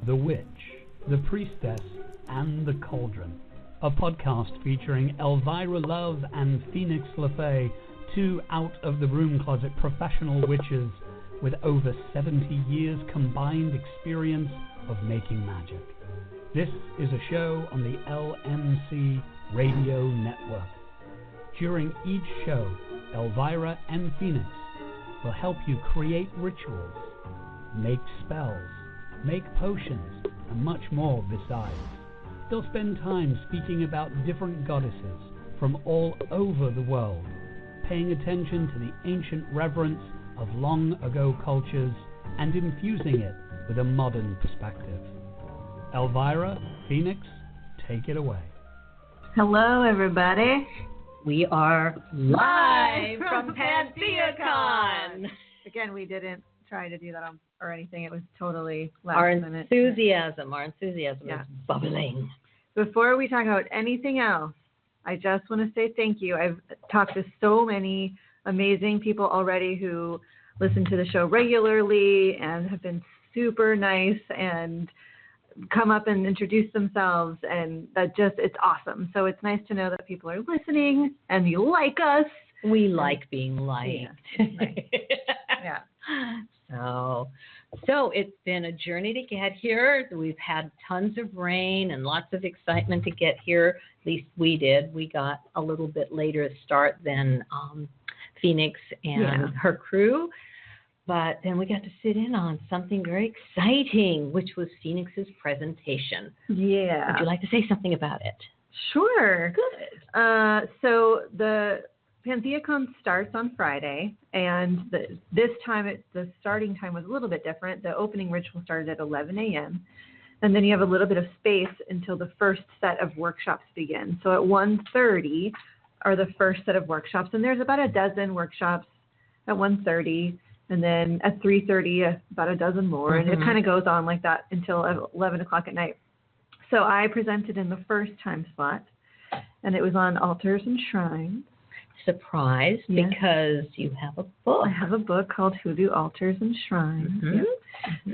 The Witch, The Priestess, and The Cauldron, a podcast featuring Elvira Love and Phoenix LeFae, two out-of-the-room closet professional witches with over 70 years combined experience of making magic. This is a show on the LMC Radio Network. During each show, Elvira and Phoenix will help you create rituals, make spells, make potions, and much more besides. They'll spend time speaking about different goddesses from all over the world, paying attention to the ancient reverence of long-ago cultures and infusing it with a modern perspective. Elvira, Phoenix, take it away. Hello, everybody. We are live from PantheaCon. Again, we didn't try to do that or anything. It was totally last minute. Our enthusiasm is bubbling. Before we talk about anything else, I just want to say thank you. I've talked to so many amazing people already who listen to the show regularly and have been super nice and come up and introduce themselves, and that just, it's awesome. So it's nice to know that people are listening and you like us. We like being liked. Yeah. Right. Yeah. So it's been a journey to get here. We've had tons of rain and lots of excitement to get here. At least we did. We got a little bit later start than Phoenix and her crew. But then we got to sit in on something very exciting, which was Phoenix's presentation. Yeah. Would you like to say something about it? Sure. Good. So the PantheaCon starts on Friday, and this time the starting time was a little bit different. The opening ritual started at 11 a.m., and then you have a little bit of space until the first set of workshops begin. So at 1:30 are the first set of workshops, and there's about a dozen workshops at 1:30. And then at 3:30, about a dozen more. And it kind of goes on like that until 11 o'clock at night. So I presented in the first time slot, and it was on altars and shrines. Surprised because you have a book. I have a book called Hoodoo Altars and Shrines.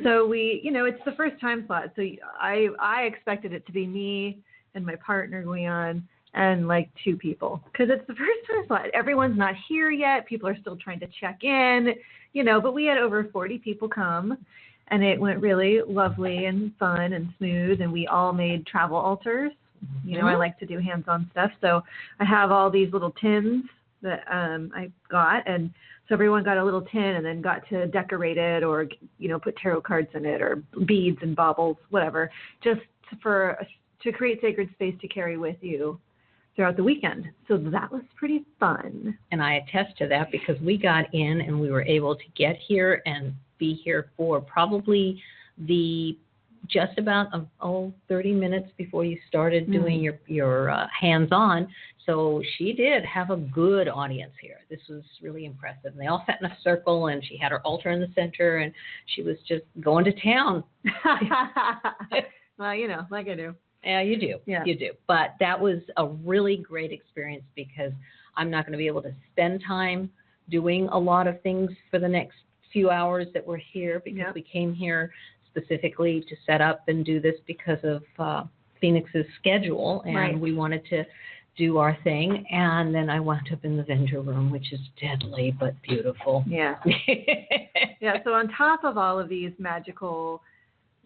So it's the first time slot. So I expected it to be me and my partner going on, and like two people, because it's the first time slot. Everyone's not here yet. People are still trying to check in, but we had over 40 people come, and it went really lovely and fun and smooth, and we all made travel altars. I like to do hands-on stuff, so I have all these little tins that I got, and so everyone got a little tin and then got to decorate it or, put tarot cards in it or beads and baubles, whatever, just to create sacred space to carry with you throughout the weekend. So that was pretty fun. And I attest to that because we got in and we were able to get here and be here for probably just about 30 minutes before you started doing your hands-on. So she did have a good audience here. This was really impressive. And they all sat in a circle, and she had her altar in the center, and she was just going to town. Well, like I do. Yeah, you do. Yeah. You do. But that was a really great experience because I'm not going to be able to spend time doing a lot of things for the next few hours that we're here because we came here specifically to set up and do this because of Phoenix's schedule, and we wanted to do our thing. And then I wound up in the vendor room, which is deadly but beautiful. Yeah. So on top of all of these magical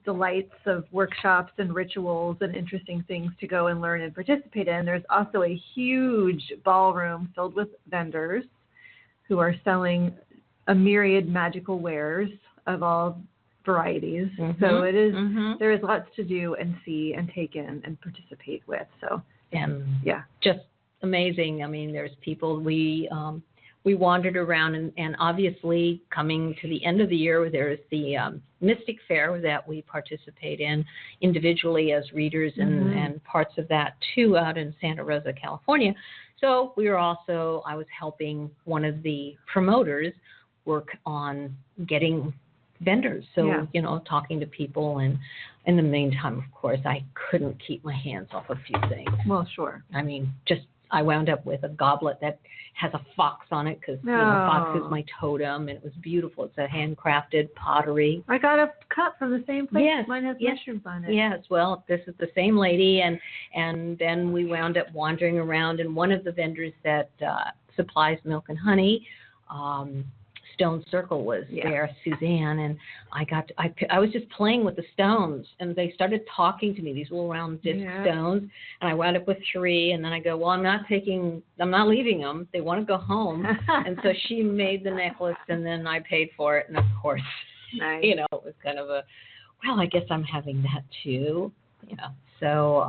delights of workshops and rituals and interesting things to go and learn and participate in, there's also a huge ballroom filled with vendors who are selling a myriad magical wares of all varieties. So it is there is lots to do and see and take in and participate with. So just amazing. I mean, there's people we wandered around, and obviously coming to the end of the year, there's the Mystic Fair that we participate in individually as readers and parts of that too out in Santa Rosa, California. So I was helping one of the promoters work on getting vendors. So, talking to people, and in the meantime, of course, I couldn't keep my hands off a few things. Well, sure. I mean, just I wound up with a goblet that has a fox on it because fox is my totem, and it was beautiful. It's a handcrafted pottery. I got a cup from the same place. Yes, Mine has mushrooms on it. Yes, well, this is the same lady, and then we wound up wandering around, and one of the vendors that supplies milk and honey, Stone Circle was there, Suzanne, and I was just playing with the stones, and they started talking to me, these little round disc stones, and I wound up with 3, and then I go, well, I'm not leaving them. They want to go home. And so she made the necklace, and then I paid for it, and of course, it was kind of I guess I'm having that too, So,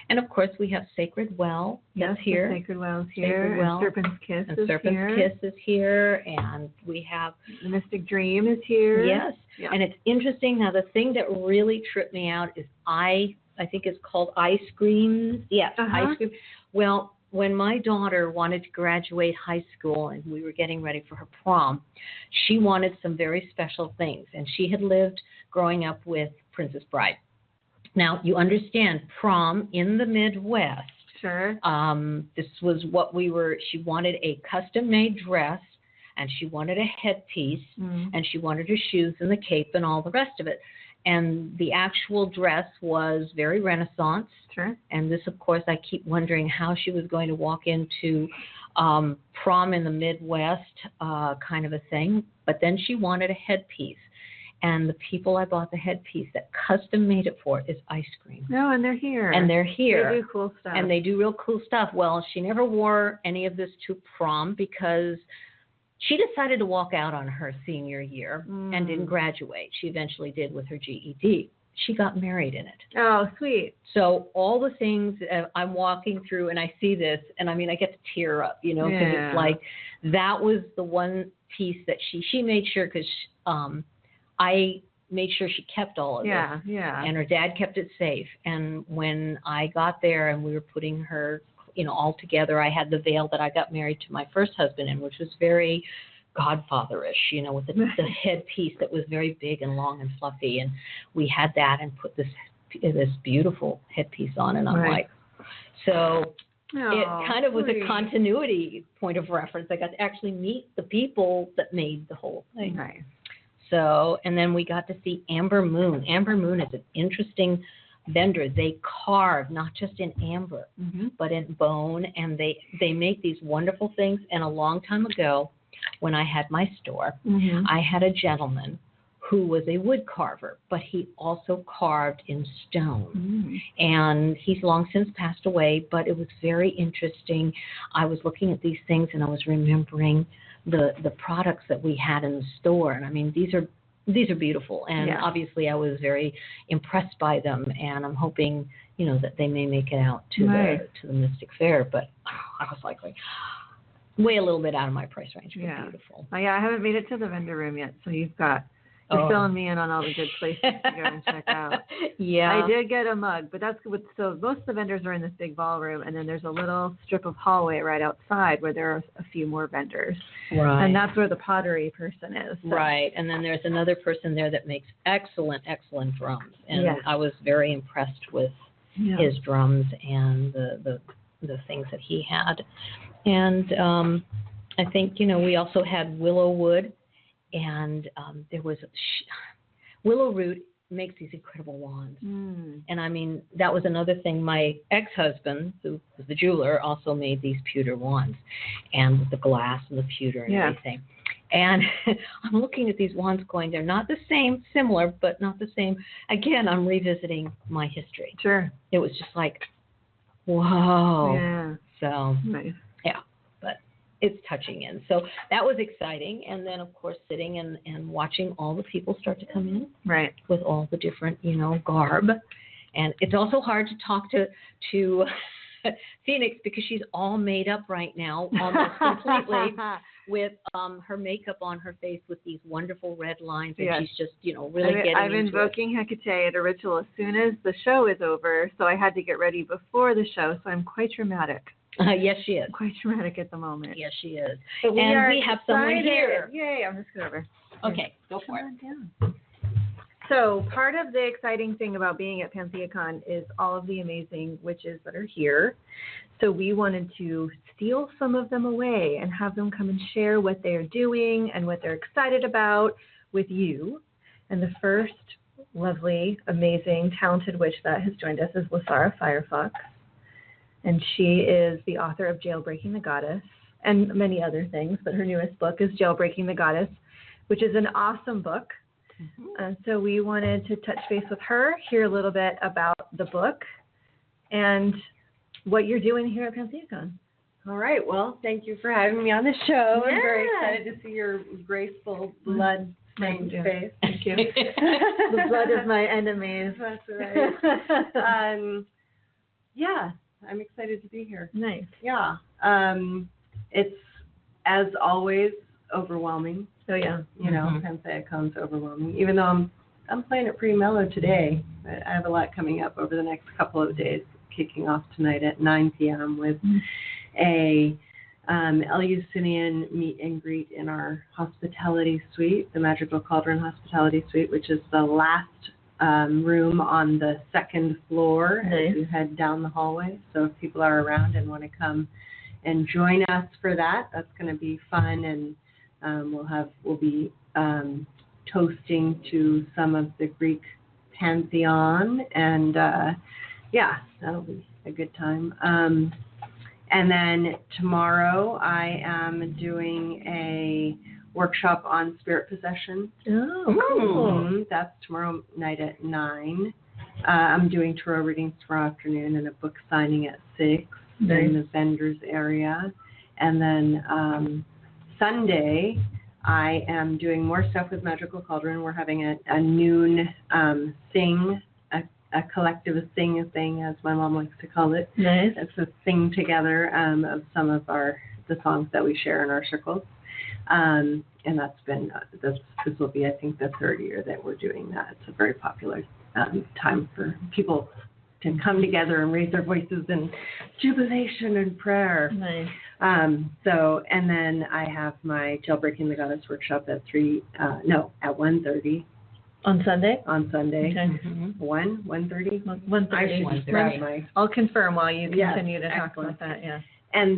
and of course, we have Sacred Well that's here. Sacred Well is here. And Serpent's Kiss and is Serpent's here. Kiss is here. And we have the Mystic Dream is here. Yes. Yeah. And it's interesting. Now, the thing that really tripped me out is I think it's called ice cream. Yes, ice cream. Well, when my daughter wanted to graduate high school and we were getting ready for her prom, she wanted some very special things. And she had lived growing up with Princess Bride. Now, you understand, prom in the Midwest. Sure. This was what she wanted a custom-made dress, and she wanted a headpiece, and she wanted her shoes and the cape and all the rest of it. And the actual dress was very Renaissance. Sure. And this, of course, I keep wondering how she was going to walk into prom in the Midwest kind of a thing. But then she wanted a headpiece. And the people I bought the headpiece that custom made it for is Ice Cream. No, and they're here. They do cool stuff. And they do real cool stuff. Well, she never wore any of this to prom because she decided to walk out on her senior year and didn't graduate. She eventually did with her GED. She got married in it. Oh, sweet. So all the things I'm walking through and I see this, and I mean, I get to tear up, because it's like that was the one piece that she made sure because I made sure she kept all of it. Yeah. And her dad kept it safe. And when I got there and we were putting her, all together, I had the veil that I got married to my first husband in, which was very godfatherish, with the headpiece that was very big and long and fluffy. And we had that and put this beautiful headpiece on. And I'm like, so it kind of was a continuity point of reference. I got to actually meet the people that made the whole thing. Right. So, and then we got to see Amber Moon. Amber Moon is an interesting vendor. They carve not just in amber, but in bone, and they make these wonderful things. And a long time ago, when I had my store, I had a gentleman who was a wood carver, but he also carved in stone. And he's long since passed away, but it was very interesting. I was looking at these things, and I was remembering the products that we had in the store. And I mean, these are beautiful. And obviously I was very impressed by them. And I'm hoping, that they may make it out to the Mystic Fair. But I was like way a little bit out of my price range. But beautiful. I haven't made it to the vendor room yet. So you're filling me in on all the good places to go and check out. I did get a mug, but that's good. So most of the vendors are in this big ballroom, and then there's a little strip of hallway right outside where there are a few more vendors. Right. And that's where the pottery person is. So. Right. And then there's another person there that makes excellent drums. And I was very impressed with his drums and the things that he had. And I think, we also had willow wood. And there was Willow Root makes these incredible wands. And I mean, that was another thing. My ex-husband, who was the jeweler, also made these pewter wands, and with the glass and the pewter and everything. And I'm looking at these wands going, they're not the same, similar, but not the same. Again, I'm revisiting my history. Sure. It was just like, whoa. Yeah. So, nice. But it's touching in. So that was exciting. And then, of course, sitting and watching all the people start to come in. Right. With all the different, garb. And it's also hard to talk to Phoenix because she's all made up right now, almost completely, with her makeup on her face with these wonderful red lines. And she's just, really getting I'm into invoking Hecate at a ritual as soon as the show is over. So I had to get ready before the show. So I'm quite dramatic. Yes, she is. Quite dramatic at the moment. Yes, she is. So we have someone here. Yay, I'm just going over. Okay, go for it. So part of the exciting thing about being at PantheaCon is all of the amazing witches that are here. So we wanted to steal some of them away and have them come and share what they are doing and what they're excited about with you. And the first lovely, amazing, talented witch that has joined us is Lasara Firefox. And she is the author of Jailbreaking the Goddess and many other things, but her newest book is Jailbreaking the Goddess, which is an awesome book. So we wanted to touch base with her, hear a little bit about the book and what you're doing here at PantheaCon. All right. Well, thank you for having me on the show. I'm very excited to see your graceful blood-stained face. Thank you. The blood of my enemies. That's right. Yeah, I'm excited to be here. Nice. Yeah. It's, as always, overwhelming. Oh, yeah. You know, PantheaCon's overwhelming. Even though I'm playing it pretty mellow today. I have a lot coming up over the next couple of days, kicking off tonight at 9 p.m. with a Eleusinian meet and greet in our hospitality suite, the Magical Cauldron Hospitality Suite, which is the last room on the second floor as you head down the hallway. So if people are around and want to come and join us for that, that's going to be fun. And we'll be toasting to some of the Greek pantheon, and that'll be a good time. And then tomorrow I am doing a workshop on spirit possession. Oh, cool. That's tomorrow night at 9. I'm doing tarot readings tomorrow afternoon and a book signing at 6 in the vendors area. And then Sunday, I am doing more stuff with Magical Cauldron. We're having a noon sing, a collective sing thing, as my mom likes to call it. Nice. It's a sing together of some of the songs that we share in our circles. And that's been, this will be, I think, the third year that we're doing that. It's a very popular time for people to come together and raise their voices in jubilation and prayer. Nice. And then I have my Jailbreaking the Goddess workshop at 1:30. On Sunday? On Sunday. Okay. 1:30? 1:30. I should grab my... I'll confirm while you continue to talk excellent. about that, yeah. And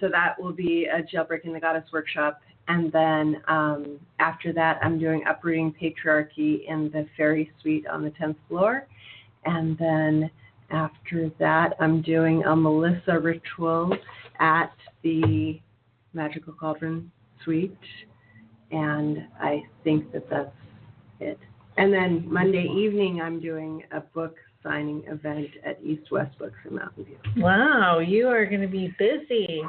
so that will be a Jailbreaking the Goddess workshop. And then after that, I'm doing Uprooting Patriarchy in the Fairy Suite on the 10th floor. And then after that, I'm doing a Melissa ritual at the Magical Cauldron Suite. And I think that's it. And then Monday evening, I'm doing a book signing event at East West Books in Mountain View. Wow, you are going to be busy.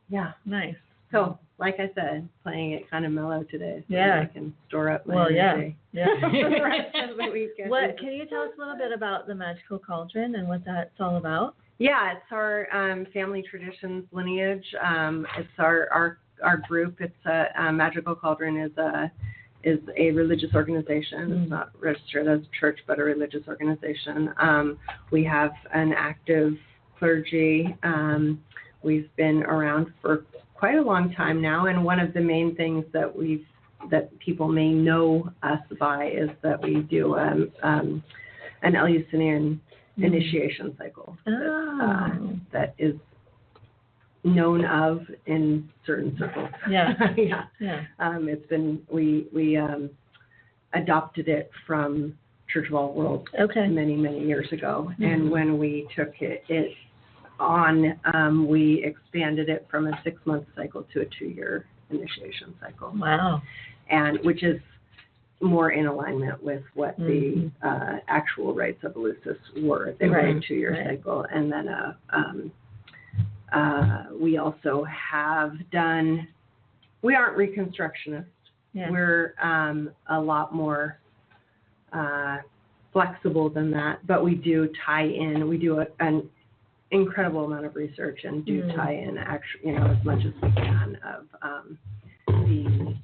Yeah. Nice. So, like I said, playing it kind of mellow today, so I can store up my energy. Yeah. for the rest of the weekend. What can you tell us a little bit about the Magical Cauldron and what that's all about? Yeah, it's our family traditions lineage. It's our group. It's Magical Cauldron is a religious organization. It's not registered as a church, but a religious organization. We have an active clergy. We've been around for quite a long time now, and one of the main things that people may know us by is that we do an Eleusinian initiation cycle that is known of in certain circles. Yeah. Yeah. It's been we adopted it from Church of All Worlds many years ago, and when we took it on, we expanded it from a 6-month cycle to a 2-year initiation cycle. Wow. And which is more in alignment with what the actual rites of Eleusis were. They were a 2-year cycle, and then we also have done. We aren't Reconstructionists. Yeah. We're a lot more flexible than that, but we do tie in. We do an incredible amount of research and do tie in as much as we can of the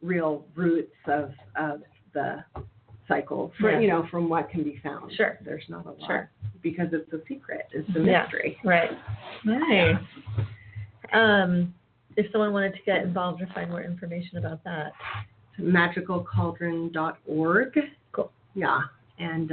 real roots of the cycle from what can be found. Sure. There's not a lot because it's a secret. It's a mystery. Right. Nice. If someone wanted to get involved or find more information about that. magicalcauldron.org. Cool. Yeah, and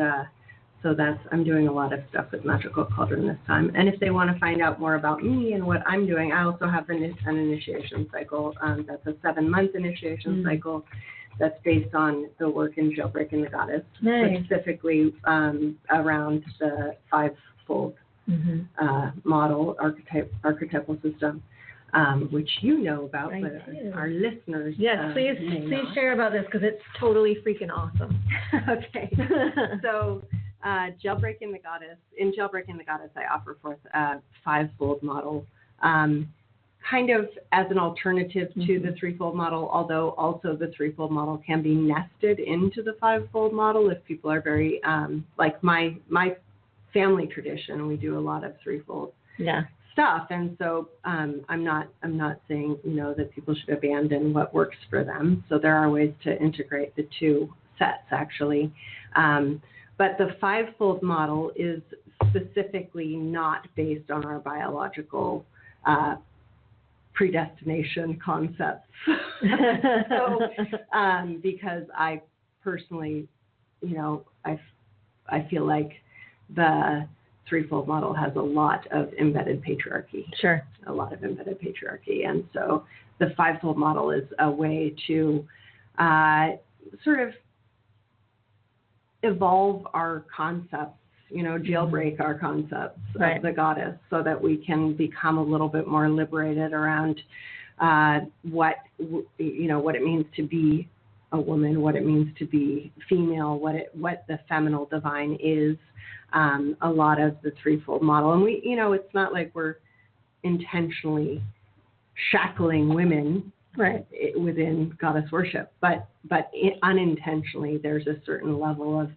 so I'm doing a lot of stuff with Magical Cauldron this time. And if they want to find out more about me and what I'm doing, I also have an initiation cycle. That's a 7-month initiation cycle that's based on the work in Jailbreaking the Goddess, specifically around the 5-fold model, archetypal system, which you know about, but our listeners. Yes, please share about this because it's totally freaking awesome. Okay. So Jailbreaking the Goddess, in Jailbreaking the Goddess, I offer forth a 5-fold model, kind of as an alternative to the 3-fold model, although also the 3-fold model can be nested into the 5-fold model if people are very, like my family tradition, we do a lot of 3-fold stuff. And so I'm not saying, that people should abandon what works for them. So there are ways to integrate the two sets, actually. But the 5-fold model is specifically not based on our biological predestination concepts. So, because I personally, I feel like the 3-fold model has a lot of embedded patriarchy. Sure. A lot of embedded patriarchy. And so the 5-fold model is a way to sort of evolve our concepts, jailbreak our concepts of the goddess so that we can become a little bit more liberated around what it means to be a woman, what it means to be female, what the feminine divine is. A lot of the 3-fold model, and we, it's not like we're intentionally shackling women within goddess worship, but unintentionally there's a certain level of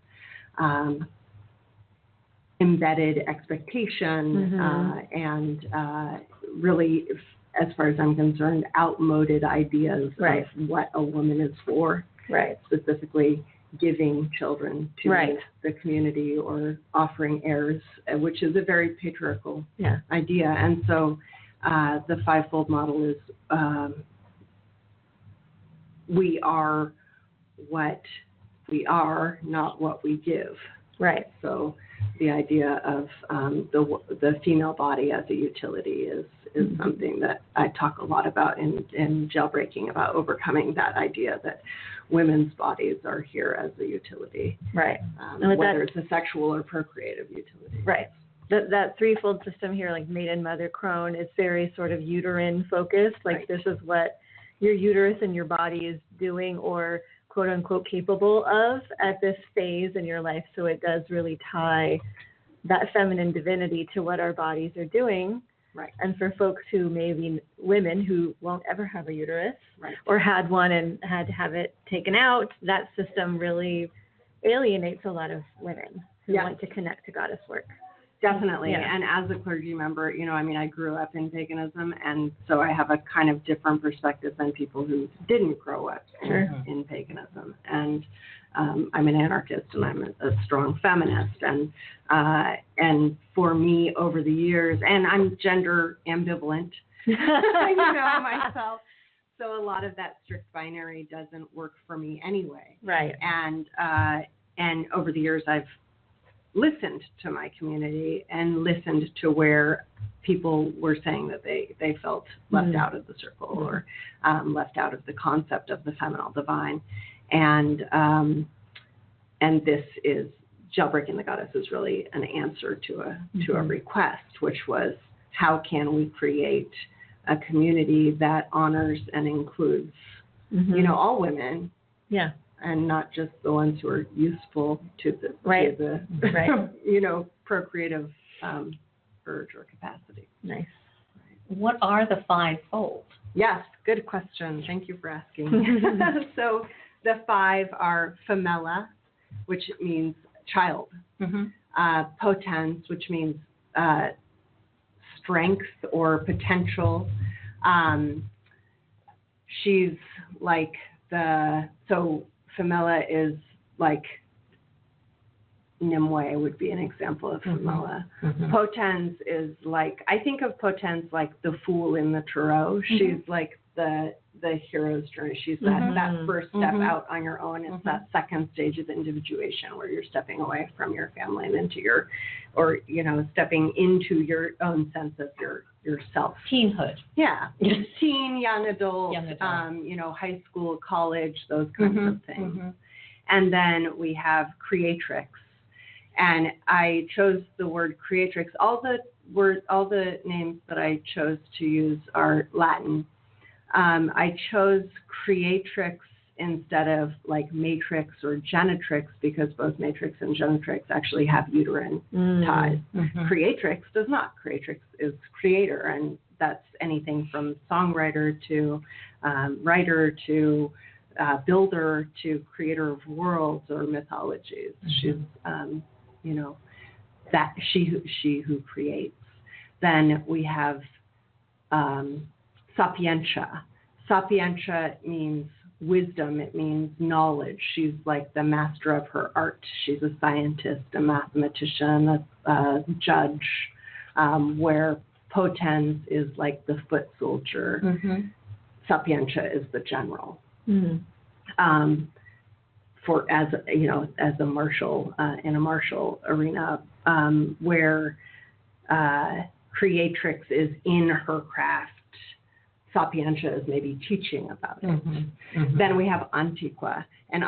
embedded expectation and really, as far as I'm concerned, outmoded ideas of what a woman is for, specifically giving children to the community or offering heirs, which is a very patriarchal idea. And so the 5-fold model is we are what we are, not what we give. So the idea of the female body as a utility is something that I talk a lot about in Jailbreaking, about overcoming that idea that women's bodies are here as a utility, whether it's a sexual or procreative utility. That 3-fold system here, like maiden, mother, crone, is very sort of uterine focused. Like this is what your uterus and your body is doing or quote unquote capable of at this phase in your life. So it does really tie that feminine divinity to what our bodies are doing. And for folks who maybe women who won't ever have a uterus or had one and had to have it taken out, that system really alienates a lot of women who want to connect to goddess work. Definitely. And as a clergy member, I grew up in paganism, and so I have a kind of different perspective than people who didn't grow up in paganism. And I'm an anarchist, and I'm a strong feminist. And for me, over the years, and I'm gender ambivalent, myself. So a lot of that strict binary doesn't work for me anyway. And over the years, I've listened to my community and listened to where people were saying that they felt left out of the circle or left out of the concept of the feminine divine. And this is Jailbreaking the Goddess is really an answer to a request, which was, how can we create a community that honors and includes all women, and not just the ones who are useful to the procreative urge or capacity. Nice. What are the 5-fold? Yes, good question. Thank you for asking. So the 5 are femella, which means child. Potens, which means strength or potential. She's like femella is like Nimue would be an example of femella. Potens is like, I think of potens like the fool in the tarot. She's like the hero's journey. She's that first step out on your own. It's that second stage of individuation where you're stepping away from your family and into stepping into your own sense of yourself. Teenhood. Yeah. Teen, young adult, high school, college, those kinds of things. And then we have creatrix. And I chose the word creatrix. All the names that I chose to use are Latin. I chose creatrix instead of like matrix or genetrix because both matrix and genetrix actually have uterine ties. Creatrix does not. Creatrix is creator, and that's anything from songwriter to writer to builder to creator of worlds or mythologies. She's that she who creates. Then we have sapientia. Sapientia means wisdom. It means knowledge. She's like the master of her art. She's a scientist, a mathematician, a judge, where potens is like the foot soldier. Sapientia is the general. As a martial in a martial arena, where creatrix is in her craft, sapientia is maybe teaching about it. Then we have antiqua, and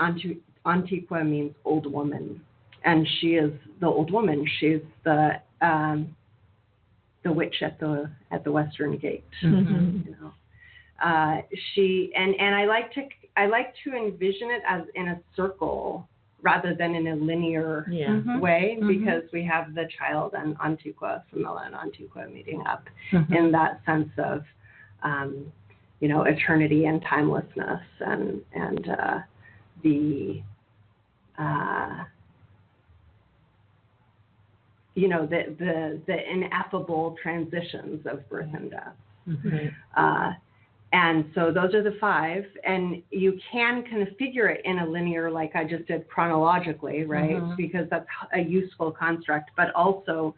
antiqua means old woman, and she is the old woman. She's the witch at the Western Gate. She and I like to envision it as in a circle rather than in a linear way, because we have the child and Antiqua, Femella and Antiqua meeting up in that sense of, eternity and timelessness and the ineffable transitions of birth and death. And so those are the five, and you can configure it in a linear, like I just did chronologically, right? Because that's a useful construct. But also,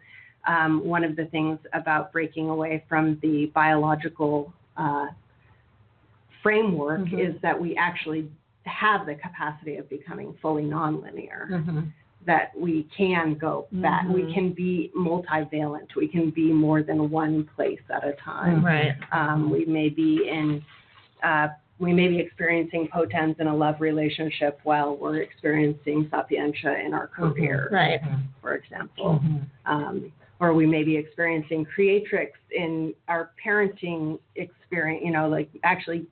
one of the things about breaking away from the biological framework is that we actually have the capacity of becoming fully nonlinear. That we can go back. We can be multivalent. We can be more than one place at a time. Right. We may be experiencing potens in a love relationship while we're experiencing sapientia in our career, Right. For example. Or we may be experiencing creatrix in our parenting experience, like actually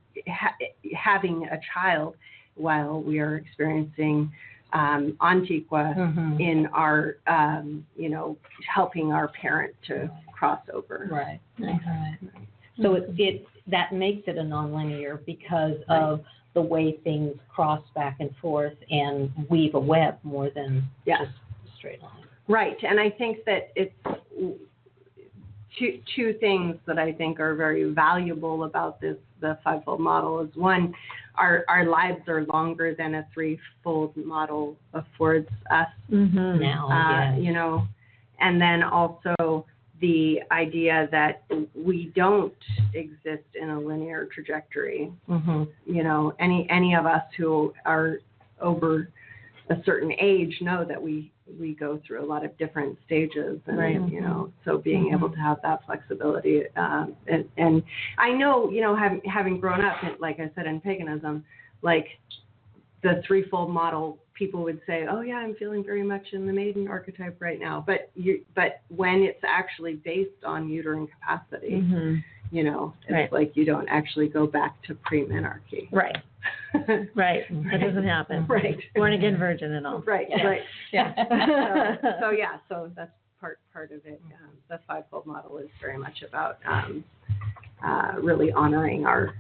having a child while we are experiencing Antiqua in our, helping our parent to cross over. Right. So that makes it a nonlinear because of the way things cross back and forth and weave a web more than just a straight line. Right. And I think that it's two things that I think are very valuable about the fivefold model is one, our lives are longer than a threefold model affords us Now, and then also the idea that we don't exist in a linear trajectory. Any of us who are over a certain age know that we go through a lot of different stages, and so being able to have that flexibility, and I know, having grown up, like I said, in paganism, like the threefold model, people would say, "Oh yeah, I'm feeling very much in the maiden archetype right now," but when it's actually based on uterine capacity, it's like you don't actually go back to pre-menarche. Right. Right. That doesn't happen. Right. Born again virgin and all. Right. Right. Yeah. So that's part of it. The fivefold model is very much about really honoring our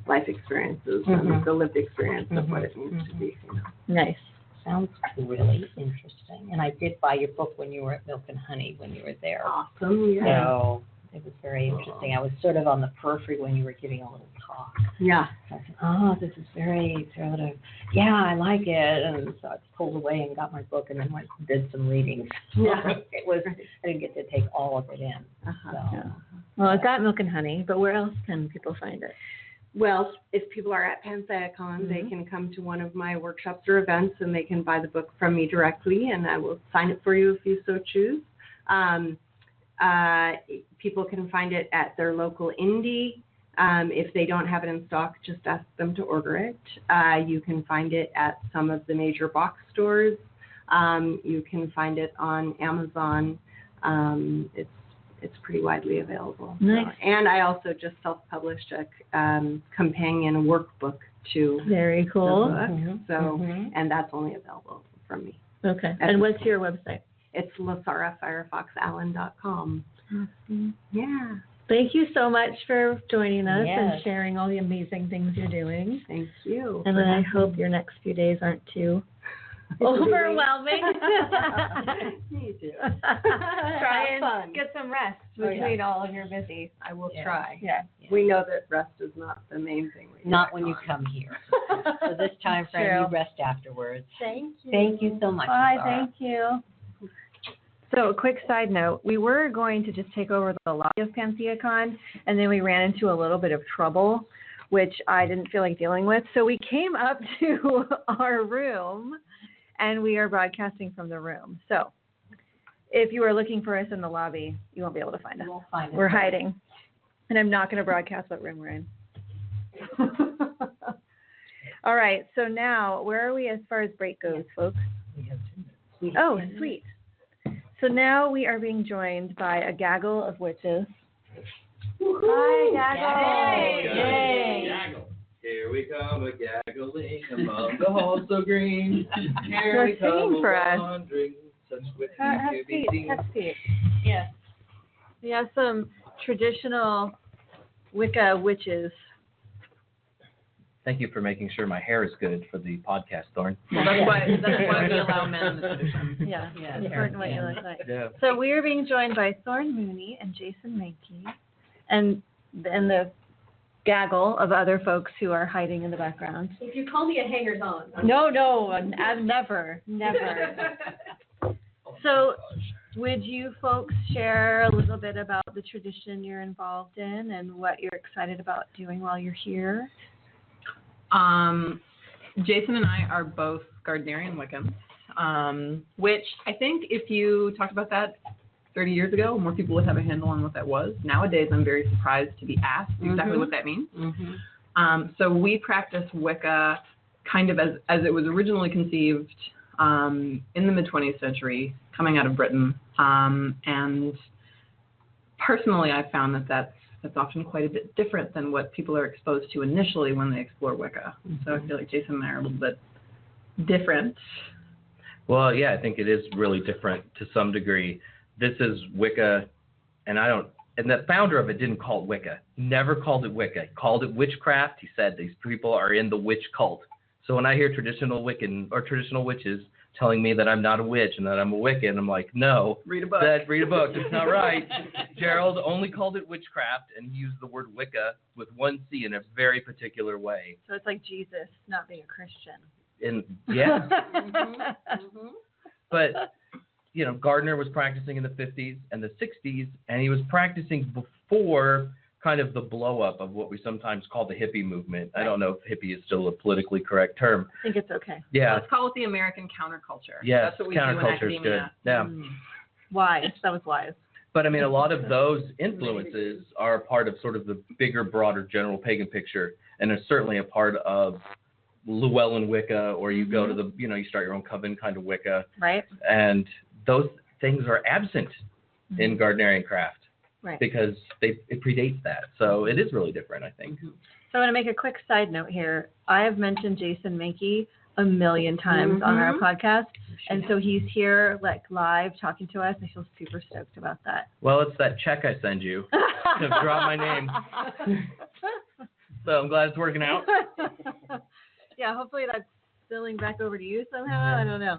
life experiences and the lived experience of what it means to be female. Nice. Sounds really interesting. And I did buy your book when you were at Milk and Honey when you were there. Awesome. Yeah. So it was very interesting. I was sort of on the periphery when you were giving a little talk. Yeah. So I said, this is very sort of, I like it. And so I pulled away and got my book and then went and did some readings. Yeah. I didn't get to take all of it in. So. Yeah. Well, it's at Milk and Honey, but where else can people find it? Well, if people are at PantheaCon, they can come to one of my workshops or events, and they can buy the book from me directly, and I will sign it for you if you so choose. People can find it at their local indie. If they don't have it in stock, just ask them to order it. You can find it at some of the major box stores. You can find it on Amazon. It's pretty widely available. Nice. So, and I also just self-published a companion workbook to Very cool. the book. So, and that's only available from me. Okay. And what's your website? It's LaSaraFirefoxAllen.com. Yeah. Thank you so much for joining us Yes. and sharing all the amazing things you're doing. Thank you. And I hope your next few days aren't too overwhelming. Me too. Try and Fun. get some rest between all of your busy. I will Yeah. try. Yeah. We know that rest is not the main thing. we do Not at when you con. come here. So this time frame, True. you rest afterwards. Thank you. Thank you so much. Bye. Sarah. Thank you. So a quick side note, we were going to just take over the lobby of PantheaCon, and then we ran into a little bit of trouble, which I didn't feel like dealing with. So we came up to our room, and we are broadcasting from the room. So if you are looking for us in the lobby, you won't be able to find us. We'll find it. We're hiding, and I'm not going to broadcast what room we're in. All right, so now where are we as far as break goes, folks? We have 2 minutes. Oh, sweet. So now we are being joined by a gaggle of witches. Hi, gaggle. Yay. Gaggle. Here we come a-gaggling among the halls so green. Here You're we come singing for us. a-wandering, such witches Have to be seats, seen. have seats. Yes. We have some traditional Wicca witches. Thank you for making sure my hair is good for the podcast, Thorn. Well, that's why we allow men in the tradition. Yeah, Yeah, important what you yeah. look like. Yeah. So we are being joined by Thorn Mooney and Jason Mankey, and the gaggle of other folks who are hiding in the background. If you call me a hangers-on. No, I'm never. So would you folks share a little bit about the tradition you're involved in and what you're excited about doing while you're here? Jason and I are both Gardnerian Wiccans, which I think if you talked about that 30 years ago, more people would have a handle on what that was. Nowadays, I'm very surprised to be asked exactly what that means. So we practice Wicca kind of as it was originally conceived in the mid-20th century, coming out of Britain. And personally, I found that that's often quite a bit different than what people are exposed to initially when they explore Wicca. So I feel like Jason and I are a little bit different. Well, yeah, I think it is really different to some degree. This is Wicca, and the founder of it didn't call it Wicca. He never called it Wicca. He called it witchcraft. He said these people are in the witch cult. So when I hear traditional Wiccan or traditional witches telling me that I'm not a witch and that I'm a Wiccan, I'm like, no. Read a book. Read a book. It's not right. Gerald only called it witchcraft, and he used the word Wicca with one C in a very particular way. So it's like Jesus not being a Christian. And yeah, but Gardner was practicing in the 50s and the 60s, and he was practicing before kind of the blow up of what we sometimes call the hippie movement. I don't know if hippie is still a politically correct term. I think it's okay. Yeah. Let's call it the American counterculture. Yes, That's what we do in counterculture is good. academia. Yeah. Wise. That was wise. But I mean, a lot of those influences are a part of sort of the bigger, broader general pagan picture, and are certainly a part of Llewellyn Wicca, or you go to the, you start your own coven kind of Wicca. Right. And those things are absent in Gardnerian craft. Right. Because it predates that. So it is really different, I think. So I want to make a quick side note here. I have mentioned Jason Mankey a million times on our podcast. And so he's here live talking to us. I feel super stoked about that. Well, it's that check I send you to drop my name. So I'm glad it's working out. Yeah, hopefully that's spilling back over to you somehow. I don't know.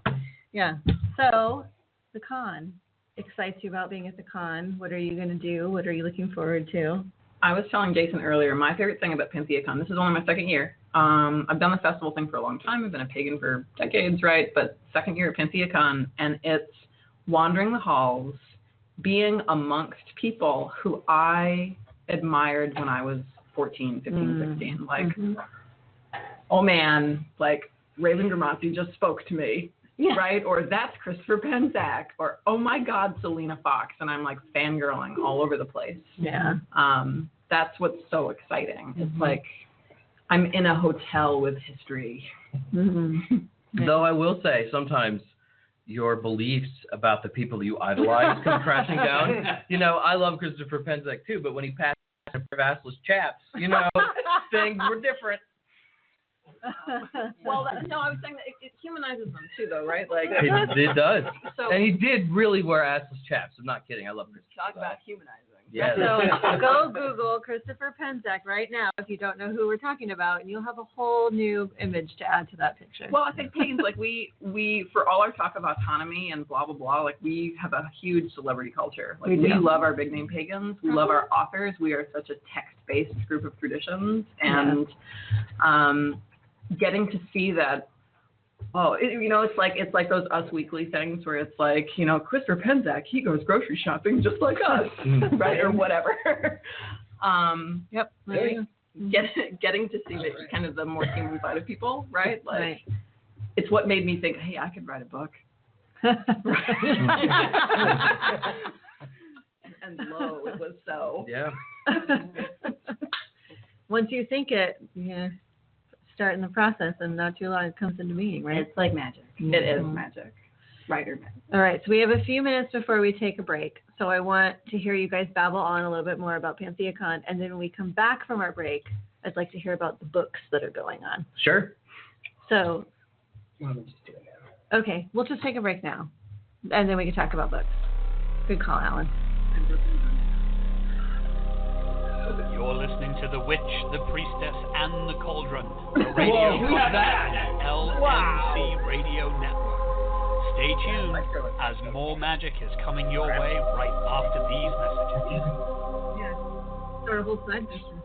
Yeah. So the con excites you about being at the con. What are you going to do? What are you looking forward to? I was telling Jason earlier, my favorite thing about PantheaCon, this is only my second year. I've done the festival thing for a long time. I've been a pagan for decades, right? But second year at PantheaCon, and it's wandering the halls, being amongst people who I admired when I was 14, 15, 16. Like, oh man, like Raven Gramassi just spoke to me, right? Or that's Christopher Penczak, or oh my God, Selena Fox, and I'm like fangirling all over the place. Yeah. That's what's so exciting. It's like I'm in a hotel with history. Though I will say, sometimes your beliefs about the people you idolize come crashing down. You know, I love Christopher Penczak too, but when he passed Vassal's chaps, you know, things were different. Well, no, I was saying that it humanizes them too, though, right? Like It does. So, And he did really wear assless chaps. I'm not kidding. I love Christopher. talk about humanizing. Yeah. So go Google Christopher Penczak right now if you don't know who we're talking about, and you'll have a whole new image to add to that picture. Well, I think pagans, like we for all our talk of autonomy and blah blah blah, like we have a huge celebrity culture. Like we love our big name pagans. We love our authors. We are such a text-based group of traditions, and getting to see that. Oh, you know, it's like those Us Weekly things where it's like, you know, Christopher Penczak, he goes grocery shopping just like us, right, or whatever. Getting to see the kind of the more human side of people, right? Like, it's what made me think, hey, I could write a book. And lo, it was so. Yeah. Once you think it, start in the process, and not too long it comes into being, right? It's like magic. It is magic. Writer magic. All right, so we have a few minutes before we take a break. So I want to hear you guys babble on a little bit more about PantheaCon, and then when we come back from our break, I'd like to hear about the books that are going on. Sure. So, okay, we'll just take a break now, and then we can talk about books. Good call, Alan. You're listening to The Witch, The Priestess, and The Cauldron, the radio LMC Radio Network. Stay tuned, as more magic is coming your way right after these messages. Yeah, start a whole side mission.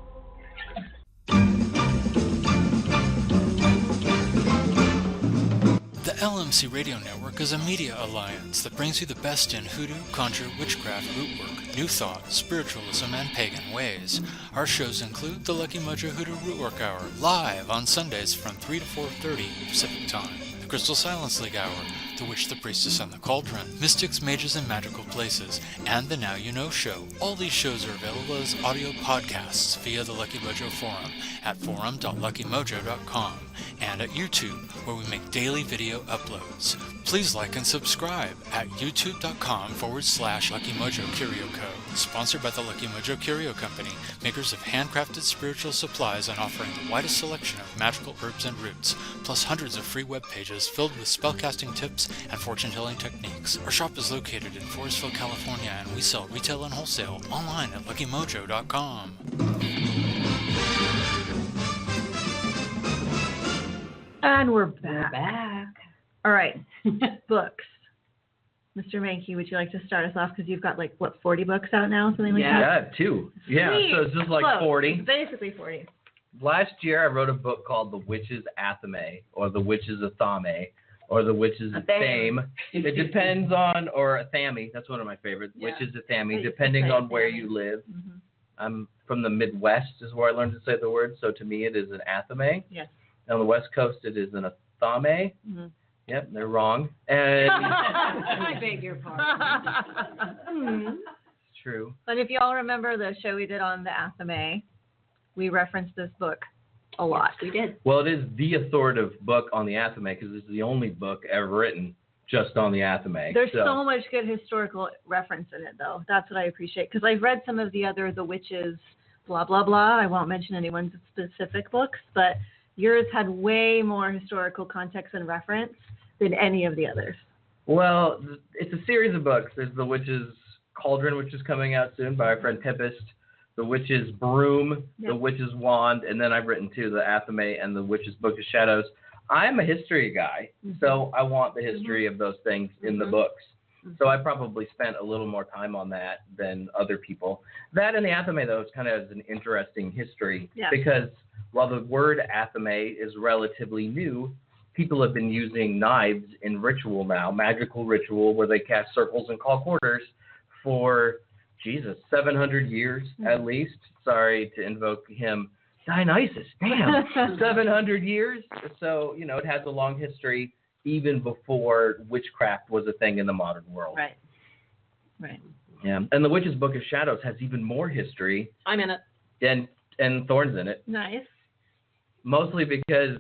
The LMC Radio Network is a media alliance that brings you the best in hoodoo, conjure, witchcraft, rootwork, new thought, spiritualism, and pagan ways. Our shows include the Lucky Mojo Hoodoo Rootwork Hour, live on Sundays from 3 to 4:30 Pacific Time. The Crystal Silence League Hour, The Witch, the Priestess, and the Cauldron, Mystics, Mages, and Magical Places, and the Now You Know Show. All these shows are available as audio podcasts via the Lucky Mojo forum at forum.luckymojo.com and at YouTube, where we make daily video uploads. Please like and subscribe at youtube.com/Lucky Mojo Curio Co. Sponsored by the Lucky Mojo Curio Company, makers of handcrafted spiritual supplies and offering the widest selection of magical herbs and roots, plus hundreds of free web pages filled with spellcasting tips and fortune-telling techniques. Our shop is located in Forestville, California, and we sell retail and wholesale online at luckymojo.com. And we're back. Back. All right, books. Mr. Mankey, would you like to start us off? Because you've got 40 books out now, something like that? Yeah, I have two. Yeah, Sweet. so it's just like Close. 40. Basically 40. Last year, I wrote a book called The Witch's Athame, or The Witch's Athame, or The Witch's Athame. It depends on, or Athame, that's one of my favorites. Yeah. Witch's Athame, depending on where you live. Mm-hmm. I'm from the Midwest, is where I learned to say the word, so to me it is an Athame. Yes. On the West Coast, it is an Athame. Mm-hmm. Yep, they're wrong. And I beg your pardon. it's true. But if you all remember the show we did on the Athame, we referenced this book a lot. Yes, we did. Well, it is the authoritative book on the Athame because it's the only book ever written just on the Athame. There's so much good historical reference in it, though. That's what I appreciate. Because I've read some of the witches, blah, blah, blah. I won't mention anyone's specific books, but yours had way more historical context and reference than any of the others. Well, it's a series of books. There's The Witch's Cauldron, which is coming out soon by our friend Tempest, The Witch's Broom, Yep. The Witch's Wand, and then I've written too, The Athame and The Witch's Book of Shadows. I'm a history guy, so I want the history of those things in the books. So I probably spent a little more time on that than other people. That and the Athame, though, is kind of an interesting history because while the word Athame is relatively new, people have been using knives in ritual now, magical ritual, where they cast circles and call quarters for Jesus, 700 years at least. Sorry to invoke him. Dionysus, damn, 700 years. So, it has a long history even before witchcraft was a thing in the modern world. Right. Yeah, and the Witch's Book of Shadows has even more history. I'm in it. And Thorn's in it. Nice. Mostly because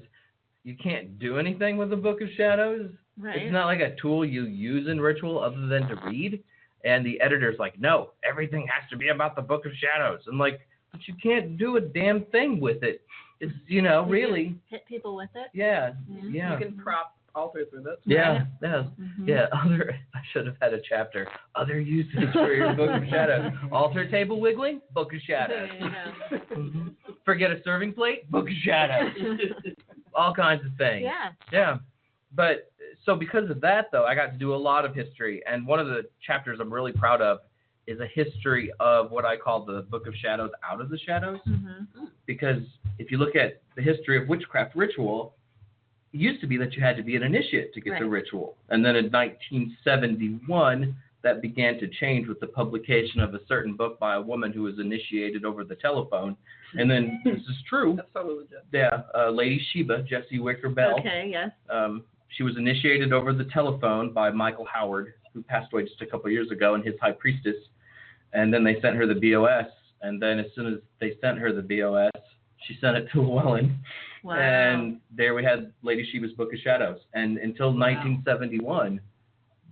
you can't do anything with the Book of Shadows. Right. It's not like a tool you use in ritual other than to read. And the editor's like, no, everything has to be about the Book of Shadows. I'm like, but you can't do a damn thing with it. It's, really. Hit people with it. Yeah. You can prop altars with it. Yeah. Mm-hmm. Yeah. I should have had a chapter. Other uses for your Book of Shadows. Altar table wiggling, Book of Shadows. Mhm. Forget a serving plate, Book of Shadows. All kinds of things. Yeah. But so because of that, though, I got to do a lot of history. And one of the chapters I'm really proud of is a history of what I call the Book of Shadows out of the shadows. Mm-hmm. Because if you look at the history of witchcraft ritual, it used to be that you had to be an initiate to get the ritual. And then in 1971, that began to change with the publication of a certain book by a woman who was initiated over the telephone. And then, this is true. That's totally legit. Yeah, Lady Sheba, Jessie Wicker Bell. Okay, yes. She was initiated over the telephone by Michael Howard, who passed away just a couple years ago, and his high priestess. And then they sent her the BOS. And then as soon as they sent her the BOS, she sent it to Llewellyn. Wow. And there we had Lady Sheba's Book of Shadows. And until 1971,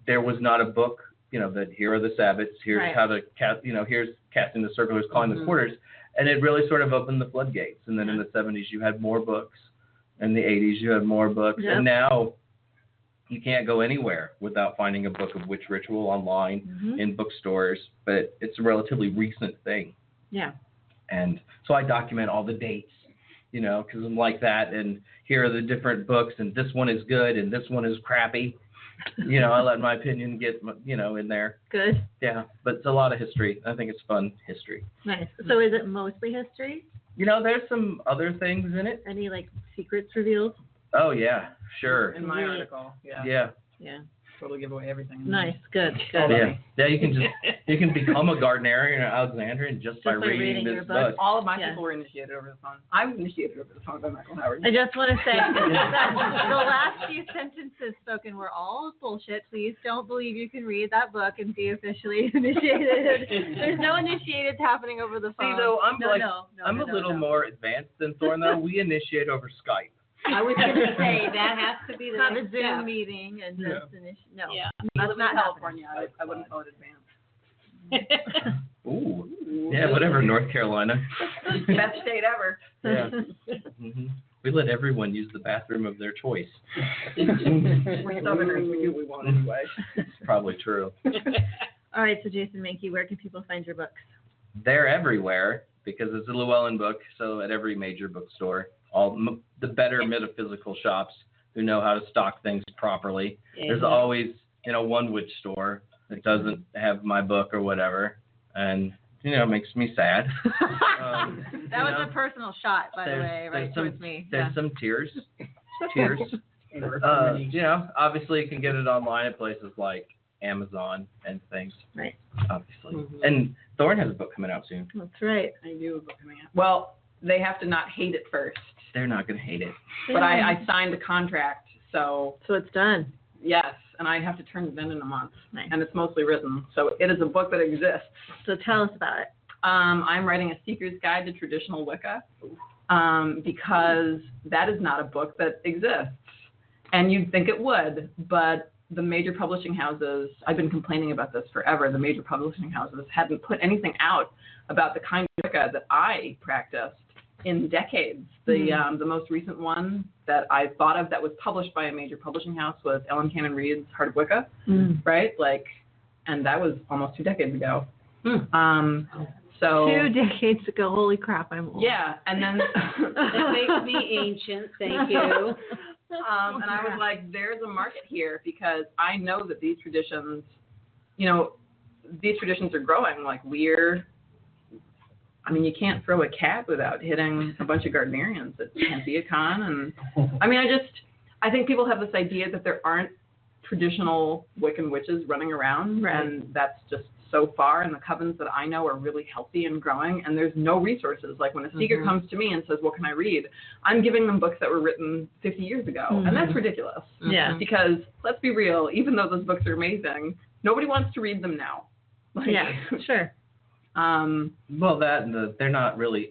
there was not a book, that here are the Sabbats, here's how to cast, here's casting the circle, here's calling the quarters. And it really sort of opened the floodgates. And then in the 70s, you had more books. In the 80s, you had more books. Yep. And now you can't go anywhere without finding a book of witch ritual online in bookstores. But it's a relatively recent thing. Yeah. And so I document all the dates, because I'm like that. And here are the different books, and this one is good, and this one is crappy. I let my opinion get, in there. Good. Yeah, but it's a lot of history. I think it's fun history. Nice. So is it mostly history? There's some other things in it. Any, secrets revealed? Oh, yeah, sure. In my article, yeah. Yeah. Totally give away everything. Nice. Good. Yeah, you can become a Gardnerian or Alexandrian just by reading this book. All of my people were initiated over the phone. I was initiated over the phone by Michael Howard. I just want to say that the last few sentences spoken were all bullshit. Please don't believe you can read that book and be officially initiated. There's no initiated happening over the phone. See, though, I'm a little more advanced than Thorn, though. We initiate over Skype. I was going to say that has to be the have next a Zoom step. meeting and just No. Yeah. That's live not in California. I wouldn't call it advanced. Ooh. Yeah, whatever, North Carolina. Best state ever. Yeah. We let everyone use the bathroom of their choice. We're Southerners. We do what we want anyway. It's probably true. All right, so Jason Mankey, where can people find your books? They're everywhere because it's a Llewellyn book, so at every major bookstore. All the better metaphysical shops who know how to stock things properly. There's always, one witch store that doesn't have my book or whatever, and it makes me sad. That was a personal shot, by the way, right towards me. There's some tears. Obviously you can get it online at places like Amazon and things. Right. Obviously. And Thorn has a book coming out soon. That's right. I do have a book coming out. Well, they have to not hate it first. They're not going to hate it. But I signed a contract, so it's done. Yes, and I have to turn it in a month. Nice. And it's mostly written, so it is a book that exists. So tell us about it. I'm writing a Seeker's Guide to Traditional Wicca because that is not a book that exists. And you'd think it would, but the major publishing houses, I've been complaining about this forever, the major publishing houses hadn't put anything out about the kind of Wicca that I practiced in decades. The most recent one that I thought of that was published by a major publishing house was Ellen Cannon Reed's Heart of Wicca, right? And that was almost 2 decades ago. So 2 decades ago. Holy crap, I'm old. Yeah, and then That makes me ancient. Thank you. and I was like, there's a market here because I know that these traditions, are growing. You can't throw a cat without hitting a bunch of Gardnerians at PantheaCon. And I think people have this idea that there aren't traditional Wiccan witches running around, and that's just so far, and the covens that I know are really healthy and growing, and there's no resources. Like when a seeker comes to me and says, what can I read? I'm giving them books that were written 50 years ago, and that's ridiculous. Yeah. Because let's be real, even though those books are amazing, nobody wants to read them now. Like, Yeah, sure. Well, they're not really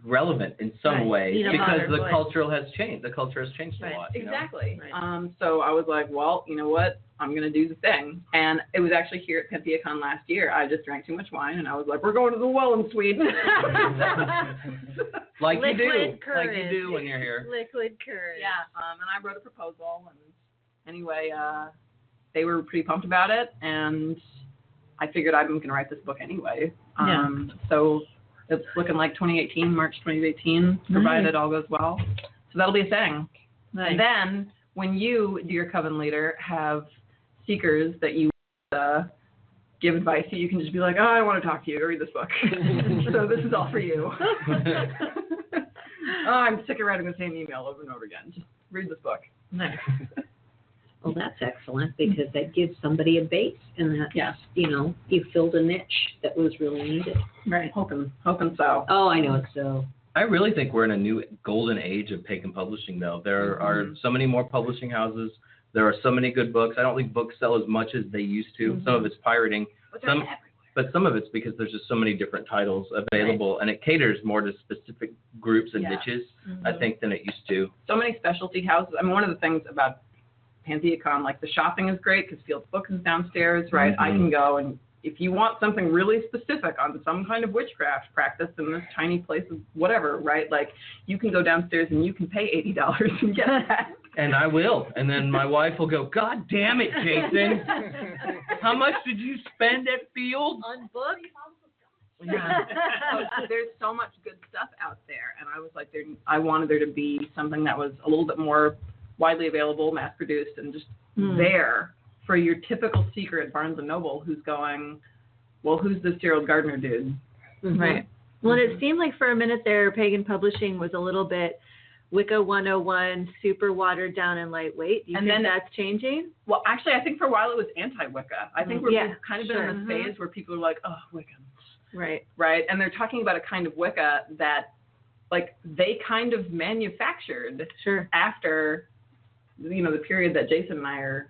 relevant in some way because the culture has changed. The culture has changed a lot. Exactly. Right. So I was like, well, you know what? I'm going to do the thing. And it was actually here at PentheaCon last year. I just drank too much wine, and I was like, we're going to the well in Sweden. Like Liquid you do. courage. Like you do when you're here. Liquid courage. Yeah. And I wrote a proposal. And anyway, they were pretty pumped about it. And I figured I'm going to write this book anyway. So it's looking like March 2018, provided all goes well. So that'll be a thing. Nice. And then when you, dear coven leader, have seekers that you give advice to, you can just be like, oh, I want to talk to you. Go read this book. So this is all for you. Oh, I'm sick of writing the same email over and over again. Just read this book. Nice. Well, that's excellent because that gives somebody a base, and that you filled a niche that was really needed. Right. Hoping so. Oh, I know it's so. I really think we're in a new golden age of pagan publishing, though. There are so many more publishing houses. There are so many good books. I don't think books sell as much as they used to. Some of it's pirating. But some of it's because there's just so many different titles available, and it caters more to specific groups and niches, I think, than it used to. So many specialty houses. I mean, one of the things about PentheaCon, like the shopping is great because Fields Books is downstairs, right? I can go, and if you want something really specific on some kind of witchcraft practice in this tiny place of whatever, right? Like you can go downstairs and you can pay $80 and get that. And I will. And then my wife will go, God damn it, Jason. How much did you spend at Fields? On books? Yeah. There's so much good stuff out there. And I was like, I wanted there to be something that was a little bit more widely available, mass-produced, and just there for your typical seeker at Barnes & Noble who's going, well, who's this Gerald Gardner dude? Right. Well, it seemed like for a minute there, pagan publishing was a little bit Wicca 101, super watered down and lightweight. Do you think that's changing? Well, actually, I think for a while it was anti-Wicca. I think we've kind of been in this phase where people are like, oh, Wiccans. Right. Right? And they're talking about a kind of Wicca that, like, they kind of manufactured after, the period that Jason and I are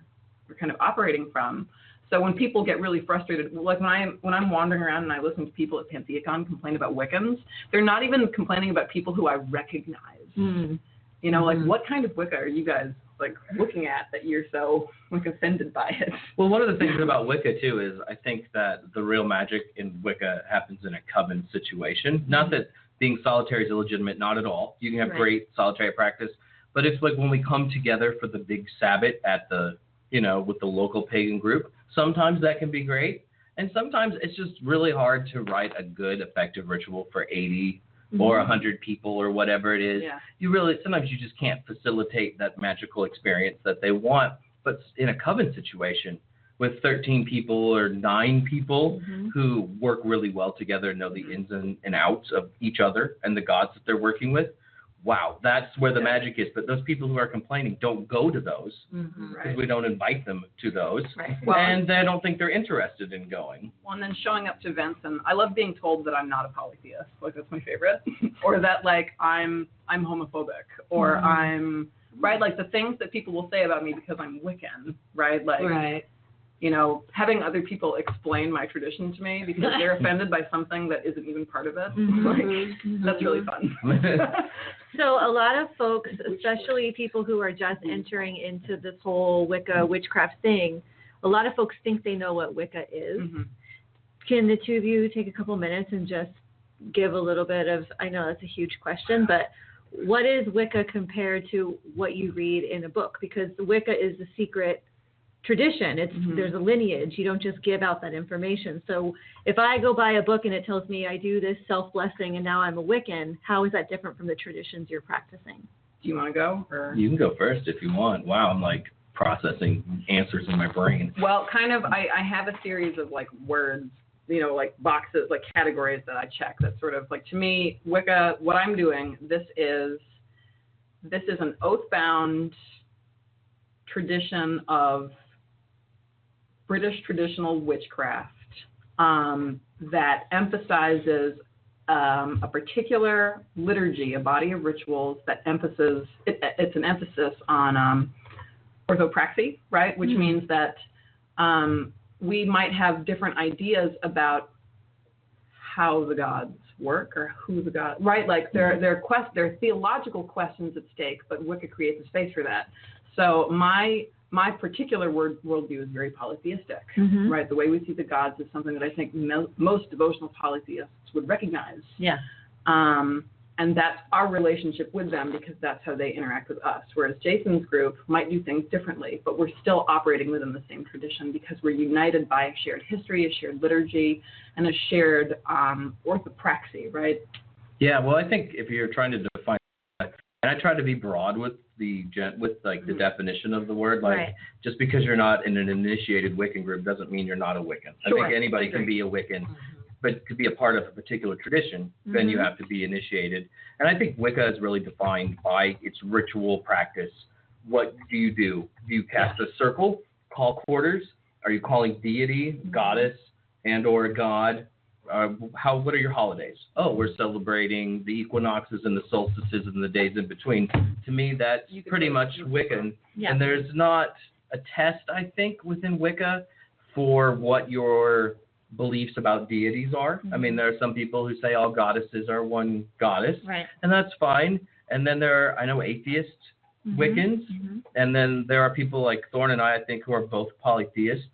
kind of operating from. So when people get really frustrated, like when I'm wandering around and I listen to people at PentheaCon complain about Wiccans, they're not even complaining about people who I recognize. Like what kind of Wicca are you guys like looking at that you're so like offended by it? Well, one of the things about Wicca too is I think that the real magic in Wicca happens in a coven situation. Not that being solitary is illegitimate, not at all. You can have great solitary practice, but it's like when we come together for the big Sabbat at the with the local pagan group, sometimes that can be great. And sometimes it's just really hard to write a good, effective ritual for 80 or 100 people or whatever it is. Yeah. Sometimes you just can't facilitate that magical experience that they want. But in a coven situation with 13 people or 9 people who work really well together and know the ins and outs of each other and the gods that they're working with, wow, that's where the magic is. But those people who are complaining don't go to those because we don't invite them to those. Right. Well, and I don't think they're interested in going. Well, and then showing up to events, and I love being told that I'm not a polytheist. Like, that's my favorite. Or that, like, I'm homophobic. Or I'm, right, like the things that people will say about me because I'm Wiccan, right? Like, having other people explain my tradition to me because they're offended by something that isn't even part of it. That's really fun. So a lot of folks, especially people who are just entering into this whole Wicca witchcraft thing, a lot of folks think they know what Wicca is. Can the two of you take a couple minutes and just give a little bit of, I know that's a huge question, but what is Wicca compared to what you read in a book? Because the Wicca is the secret tradition. It's there's a lineage. You don't just give out that information. So if I go buy a book and it tells me I do this self-blessing and now I'm a Wiccan, how is that different from the traditions you're practicing? Do you want to go? Or? You can go first if you want. Wow, I'm like processing answers in my brain. Well, kind of, I have a series of like words, like boxes, like categories that I check that sort of like, to me, Wicca, what I'm doing, this is an oath-bound tradition of British traditional witchcraft that emphasizes a particular liturgy, a body of rituals that it's an emphasis on orthopraxy, right? Which means that we might have different ideas about how the gods work or who the gods, right? Like there are theological questions at stake, but Wicca creates a space for that. So my particular worldview is very polytheistic, right? The way we see the gods is something that I think most devotional polytheists would recognize. Yeah. And that's our relationship with them because that's how they interact with us. Whereas Jason's group might do things differently, but we're still operating within the same tradition because we're united by a shared history, a shared liturgy, and a shared orthopraxy, right? Yeah, well, I think if you're trying to define that, and I try to be broad with the definition of the word, like just because you're not in an initiated Wiccan group doesn't mean you're not a Wiccan. Sure. I think anybody can be a Wiccan. But to be a part of a particular tradition, then you have to be initiated. And I think Wicca is really defined by its ritual practice. What do you do? Do you cast a circle, call quarters? Are you calling deity, goddess, and or god? What are your holidays? Oh, we're celebrating the equinoxes and the solstices and the days in between. To me, that's pretty much Wiccan. Yeah. And there's not a test, I think, within Wicca for what your beliefs about deities are. I mean, there are some people who say all goddesses are one goddess, and that's fine. And then there are, I know, atheist Wiccans, and then there are people like Thorne and I think, who are both polytheists.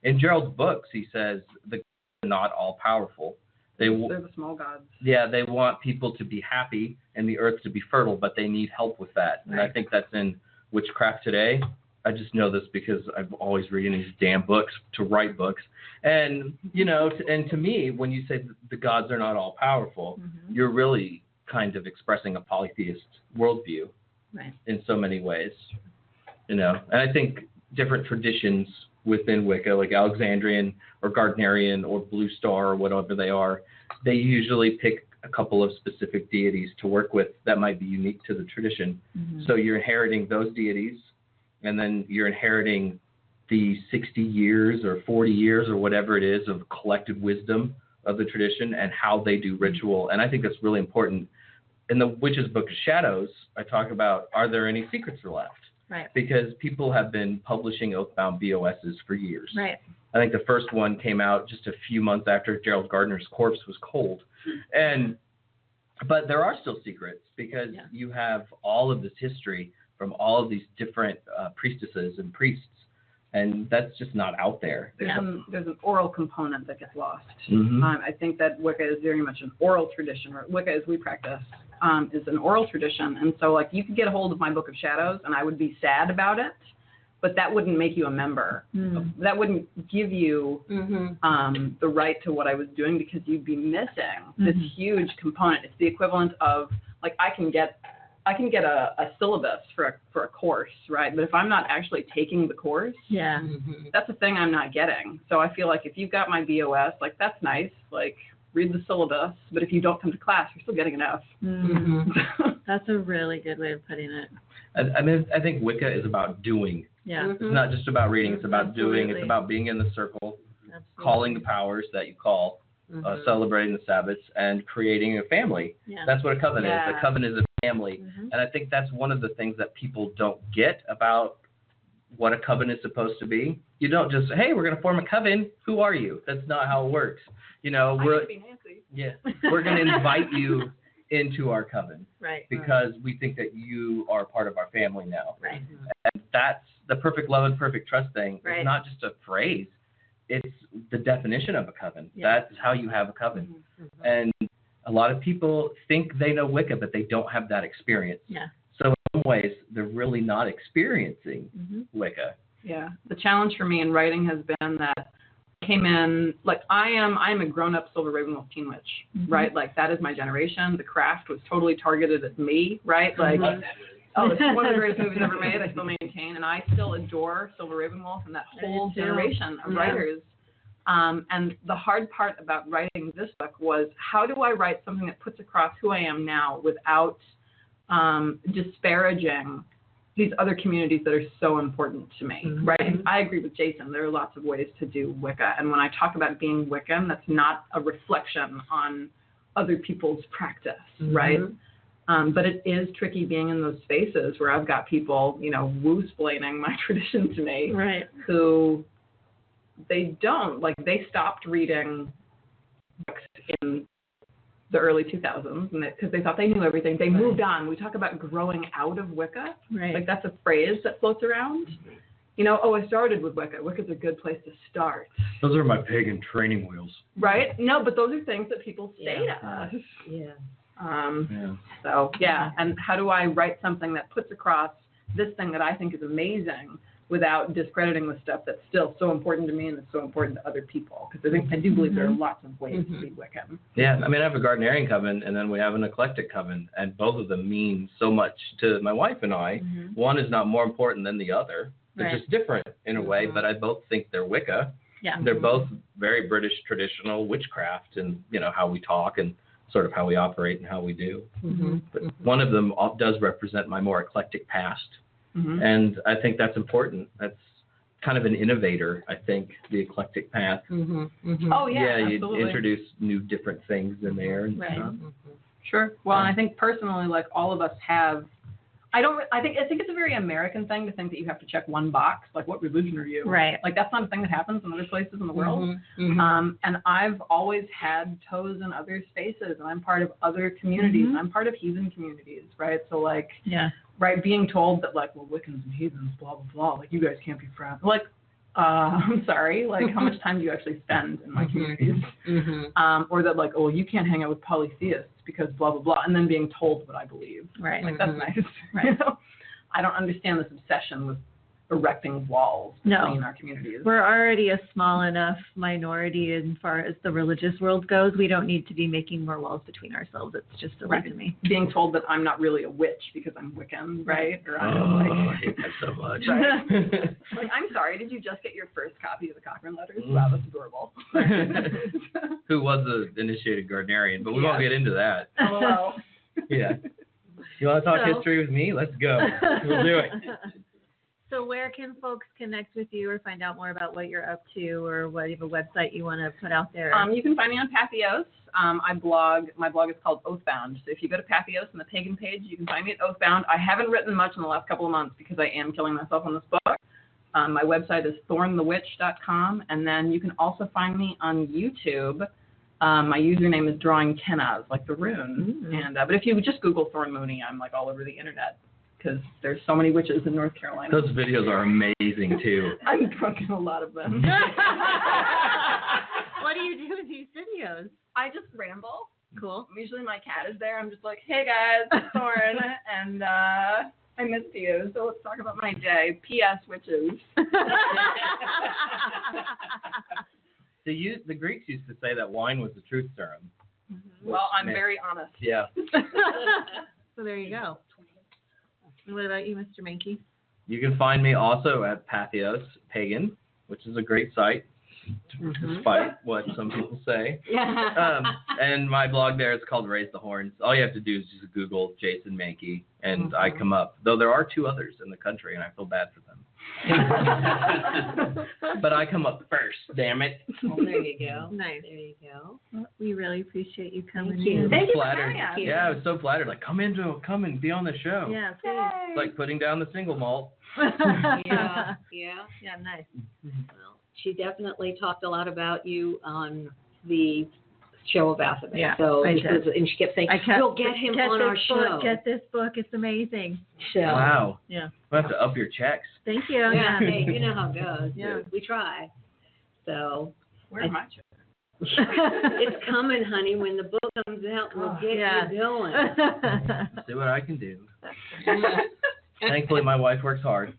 In Gerald's books, he says the gods are not all powerful. They're the small gods. Yeah, they want people to be happy and the earth to be fertile, but they need help with that. And I think that's in Witchcraft Today. I just know this because I'm always reading these damn books to write books. And, and to me, when you say the gods are not all powerful, you're really kind of expressing a polytheist worldview in so many ways, And I think different traditions within Wicca, like Alexandrian or Gardnerian or Blue Star or whatever they are, they usually pick a couple of specific deities to work with that might be unique to the tradition. So you're inheriting those deities, and then you're inheriting the 60 years or 40 years or whatever it is of collected wisdom of the tradition and how they do ritual. And I think that's really important. In the Witch's Book of Shadows, I talk about, are there any secrets left? Right. Because people have been publishing Oathbound BOSs for years. Right. I think the first one came out just a few months after Gerald Gardner's corpse was cold. But there are still secrets because you have all of this history from all of these different priestesses and priests, and that's just not out there. There's an oral component that gets lost. I think that Wicca is very much an oral tradition, or Wicca as we practice is an oral tradition. And so, like, you could get a hold of my Book of Shadows, and I would be sad about it, but that wouldn't make you a member. That wouldn't give you the right to what I was doing because you'd be missing this huge component. It's the equivalent of, like, I can get a syllabus for a course, right? But if I'm not actually taking the course, that's a thing I'm not getting. So I feel like if you've got my BOS, like, that's nice, like, read the syllabus, but if you don't come to class, you're still getting enough. That's a really good way of putting it. I mean, I think Wicca is about doing. Yeah. It's not just about reading. It's about doing. It's about being in the circle, calling the powers that you call, celebrating the Sabbaths, and creating a family. Yeah. That's what a coven is. A coven is a family. And I think that's one of the things that people don't get about what a coven is supposed to be. You don't just, hey, we're going to form a coven. Who are you? That's not how it works. We're going to invite you into our coven, because we think that you are part of our family now. Right. And that's the perfect love and perfect trust thing. It's not just a phrase. It's the definition of a coven. Yeah. That's how you have a coven. And a lot of people think they know Wicca, but they don't have that experience. Yeah. So in some ways, they're really not experiencing Wicca. Yeah. The challenge for me in writing has been that I came in, like, I'm a grown-up Silver Ravenwolf teen witch, right? Like, that is my generation. The craft was totally targeted at me, right? Like, it's one of the greatest movies ever made. I still maintain, and I still adore Silver Ravenwolf and that whole generation of writers. And the hard part about writing this book was, how do I write something that puts across who I am now without disparaging these other communities that are so important to me, right? I agree with Jason. There are lots of ways to do Wicca. And when I talk about being Wiccan, that's not a reflection on other people's practice, right? But it is tricky being in those spaces where I've got people, you know, woo-splaining my tradition to me, who they don't, like, they stopped reading books in the early 2000s because they thought they knew everything. They moved on. We talk about growing out of Wicca. Like, that's a phrase that floats around. You know, I started with Wicca. Wicca's a good place to start. Those are my pagan training wheels. Right? No, but those are things that people say to us. So, and how do I write something that puts across this thing that I think is amazing without discrediting the stuff that's still so important to me and that's so important to other people? Because I do believe there are lots of ways to be Wiccan. Yeah, I mean, I have a Gardnerian coven, and then we have an eclectic coven, and both of them mean so much to my wife and I. One is not more important than the other. They're just different in a way, but I both think they're Wicca. They're both very British traditional witchcraft, and, you know, how we talk and sort of how we operate and how we do. But one of them does represent my more eclectic past. And I think that's important. That's kind of an innovator, I think, the eclectic path. Oh, yeah, you introduce new different things in there. And stuff. Sure. Well, and I think personally, like, all of us have, I think it's a very American thing to think that you have to check one box, like, what religion are you? Like, that's not a thing that happens in other places in the world. And I've always had toes in other spaces, and I'm part of other communities. And I'm part of heathen communities, right? So, like, right, being told that, like, well, Wiccans and heathens, blah, blah, blah, like, you guys can't be friends. Like, I'm sorry, like, how much time do you actually spend in my communities? Or that, like, oh, you can't hang out with polytheists because blah, blah, blah, and then being told what I believe. Like, that's nice. You know? I don't understand this obsession with erecting walls between our communities. We're already a small enough minority as far as the religious world goes. We don't need to be making more walls between ourselves. It's just silly to me. Being told that I'm not really a witch because I'm Wiccan, right? Or I hate that so much. Like, I'm sorry, did you just get your first copy of the Cochrane Letters? Wow, that's adorable. Who was an initiated Gardnerian, but we won't get into that. Oh, yeah. You want to talk history with me? Let's go. We'll do it. So where can folks connect with you or find out more about what you're up to, or what you have a website you want to put out there? You can find me on Patheos. I blog. My blog is called Oathbound. So if you go to Patheos and the pagan page, you can find me at Oathbound. I haven't written much in the last couple of months because I am killing myself on this book. My website is thornthewitch.com, and then you can also find me on YouTube. My username is Drawing Kenaz, like the rune. And but if you just Google Thorn Mooney, I'm like all over the internet, because there's so many witches in North Carolina. Those videos are amazing, too. I'm drunk in a lot of them. What do you do with these videos? I just ramble. Cool. Usually my cat is there. I'm just like, hey, guys, it's Thorn, and I missed you, so let's talk about my day. P.S. Witches. The Greeks used to say that wine was the truth serum. Well, I'm very honest. Yeah. So there you go. And what about you, Mr. Mankey? You can find me also at Patheos Pagan, which is a great site, despite what some people say. And my blog there is called Raise the Horns. All you have to do is just Google Jason Mankey, and I come up. Though there are two others in the country, and I feel bad for them. But I come up first, damn it. Well, there you go. Nice. There you go. Well, we really appreciate you coming Thank you. in. Thank you for Flattered. having us. Yeah, I was so flattered. Like, come and be on the show. Yeah, please. It's like putting down the single malt. Yeah. Yeah, nice. Well, she definitely talked a lot about you on the show of Baphomet. Yeah, so I and she kept saying, we'll get him on our show. Get this book. It's amazing. So, Wow. Yeah. We'll have to up your checks. Thank you. Yeah, hey, you know how it goes. Yeah. We try. So. Where am I? It's coming, honey. When the book comes out, we'll get you going. See what I can do. Thankfully, my wife works hard.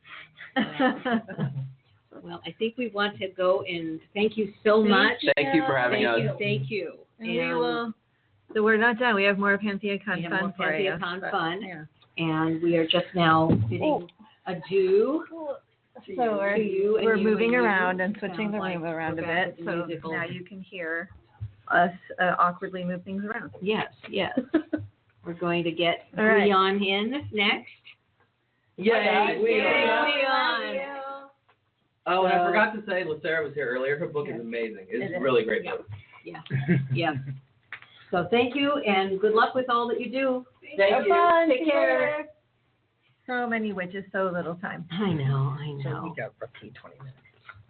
Well, I think we want to go and thank you so much. Thank you for having us. Thank you. And we will. So we're not done. We have more PantheaCon fun for you. PantheaCon fun. Yeah. And we are just now bidding adieu. So we're moving around and switching the room around a bit. So now you can hear us awkwardly move things around. Yes. We're going to get Leon in next. Yay, we are. Yay. Oh, and I forgot to say, LaSarah was here earlier. Her book is amazing. It's a really great book. Yeah. Yeah. So thank you, and good luck with all that you do. Thank you. Take care. So many witches, so little time. I know. So we got roughly 20 minutes.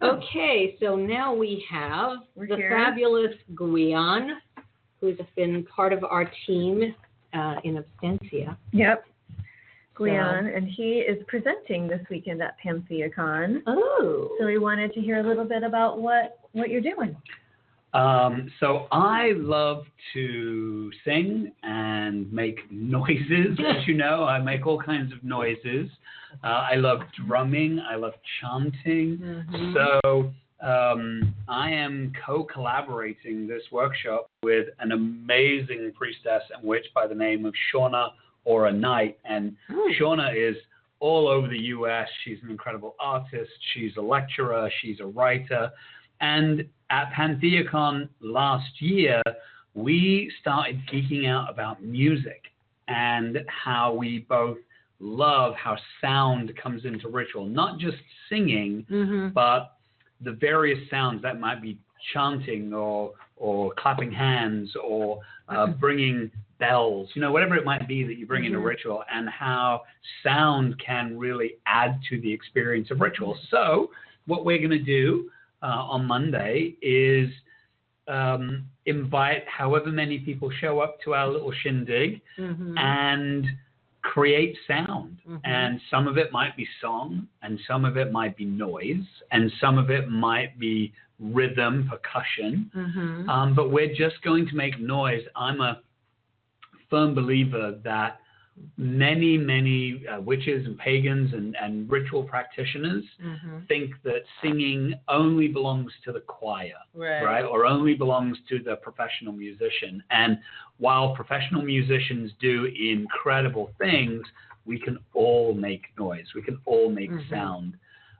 Okay, so now we have the here. fabulous Guion, who's been part of our team in absentia. Yep. Guion, and he is presenting this weekend at PantheaCon. Oh. So we wanted to hear a little bit about what you're doing. So I love to sing and make noises. As you know, I make all kinds of noises. I love drumming. I love chanting. Mm-hmm. So I am co-collaborating this workshop with an amazing priestess and witch by the name of Shauna Aura Knight. And Shauna is all over the U.S. She's an incredible artist. She's a lecturer. She's a writer. And at PantheaCon last year, we started geeking out about music and how we both love how sound comes into ritual, not just singing, but the various sounds that might be chanting or clapping hands or bringing bells, whatever it might be that you bring into ritual, and how sound can really add to the experience of ritual. So what we're going to do on Monday is invite however many people show up to our little shindig and create sound. And some of it might be song, and some of it might be noise, and some of it might be rhythm, percussion. But we're just going to make noise. I'm a firm believer that many witches and pagans and ritual practitioners think that singing only belongs to the choir, right? Or only belongs to the professional musician. And while professional musicians do incredible things, we can all make noise. We can all make sound.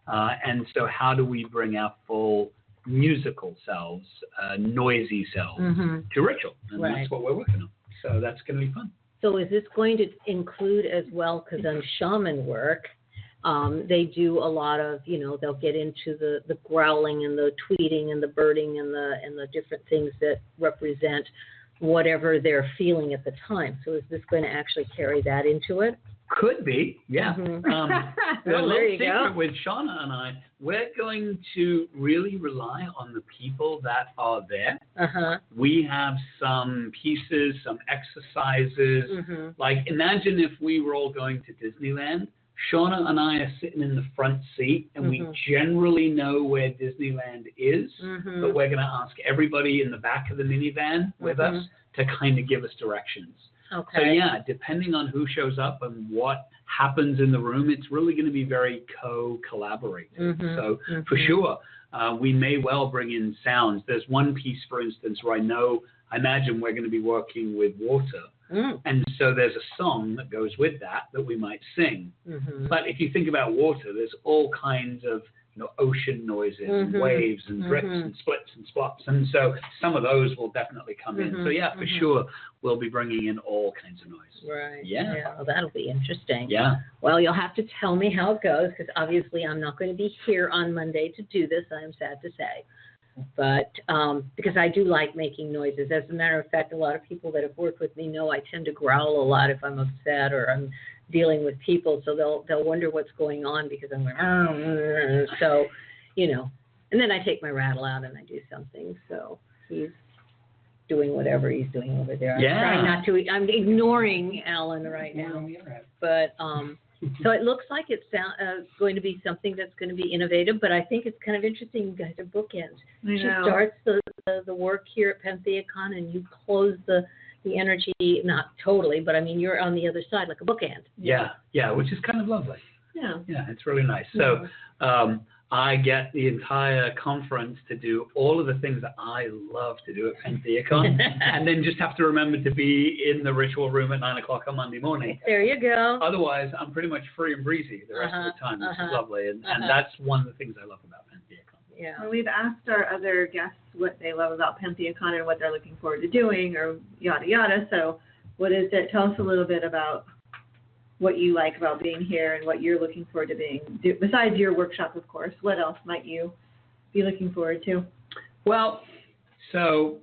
And so how do we bring our full musical selves, noisy selves to ritual? And that's what we're working on. So that's going to be fun. So is this going to include as well, because on shaman work, they do a lot of, they'll get into the growling and the tweeting and the birding and the different things that represent whatever they're feeling at the time. So is this going to actually carry that into it? Could be, yeah. The little there you secret go. with Shauna and I, we're going to really rely on the people that are there. We have some pieces, some exercises. Like imagine if we were all going to Disneyland. Shauna and I are sitting in the front seat, and we generally know where Disneyland is, but we're going to ask everybody in the back of the minivan with us to kind of give us directions. Okay. So yeah, depending on who shows up and what happens in the room, it's really going to be very co-collaborative. So for sure, we may well bring in sounds. There's one piece, for instance, where I imagine we're going to be working with water. And so there's a song that goes with that we might sing. But if you think about water, there's all kinds of ocean noises and waves and drips and splits and splops. And so some of those will definitely come in. So yeah, for sure, we'll be bringing in all kinds of noise. Right. Yeah. Well, that'll be interesting. Yeah. Well, you'll have to tell me how it goes, because obviously I'm not going to be here on Monday to do this, I am sad to say. But because I do like making noises. As a matter of fact, a lot of people that have worked with me know I tend to growl a lot if I'm upset or I'm dealing with people, so they'll wonder what's going on because I'm going, so, and then I take my rattle out and I do something. So he's doing whatever he's doing over there. I'm trying not to, I'm ignoring Alan right now. But so it looks like it's going to be something that's going to be innovative, but I think it's kind of interesting. You guys are bookends. She starts the work here at PantheaCon, and you close the energy, not totally, but I mean, you're on the other side, like a bookend. Yeah, which is kind of lovely. Yeah, it's really nice. So I get the entire conference to do all of the things that I love to do at PantheaCon, and then just have to remember to be in the ritual room at 9 o'clock on Monday morning. There you go. Otherwise, I'm pretty much free and breezy the rest of the time, which is lovely, and that's one of the things I love about PantheaCon. Yeah. Well, we've asked our other guests what they love about PantheaCon and what they're looking forward to doing, or yada yada. So, what is it? Tell us a little bit about what you like about being here and what you're looking forward to besides your workshop, of course. What else might you be looking forward to? Well, so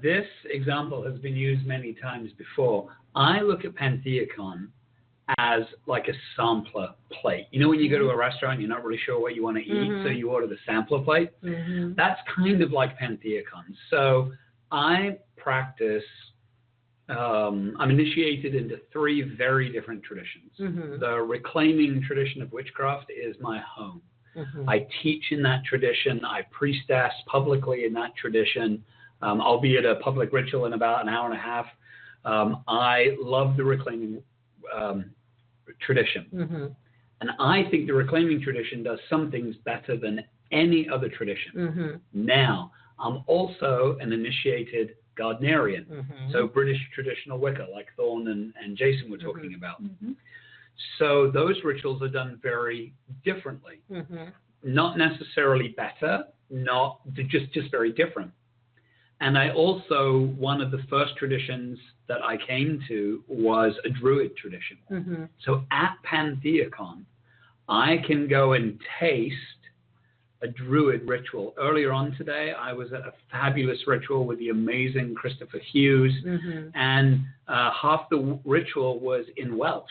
this example has been used many times before. I look at Pantheacon as like a sampler plate. You know, when you go to a restaurant, you're not really sure what you want to eat, so you order the sampler plate. That's kind of like Pantheacon. So I practice, I'm initiated into 3 very different traditions. The reclaiming tradition of witchcraft is my home. I teach in that tradition. I priestess publicly in that tradition. I'll be at a public ritual in about an hour and a half. I love the reclaiming tradition. And I think the reclaiming tradition does some things better than any other tradition. Now, I'm also an initiated Gardnerian, so British traditional Wicca, like Thorne and Jason were talking about. So those rituals are done very differently. Not necessarily better, not just very different. And I also, one of the first traditions that I came to was a Druid tradition. So at Pantheacon, I can go and taste a Druid ritual. Earlier on today, I was at a fabulous ritual with the amazing Christopher Hughes, and half the ritual was in Welsh,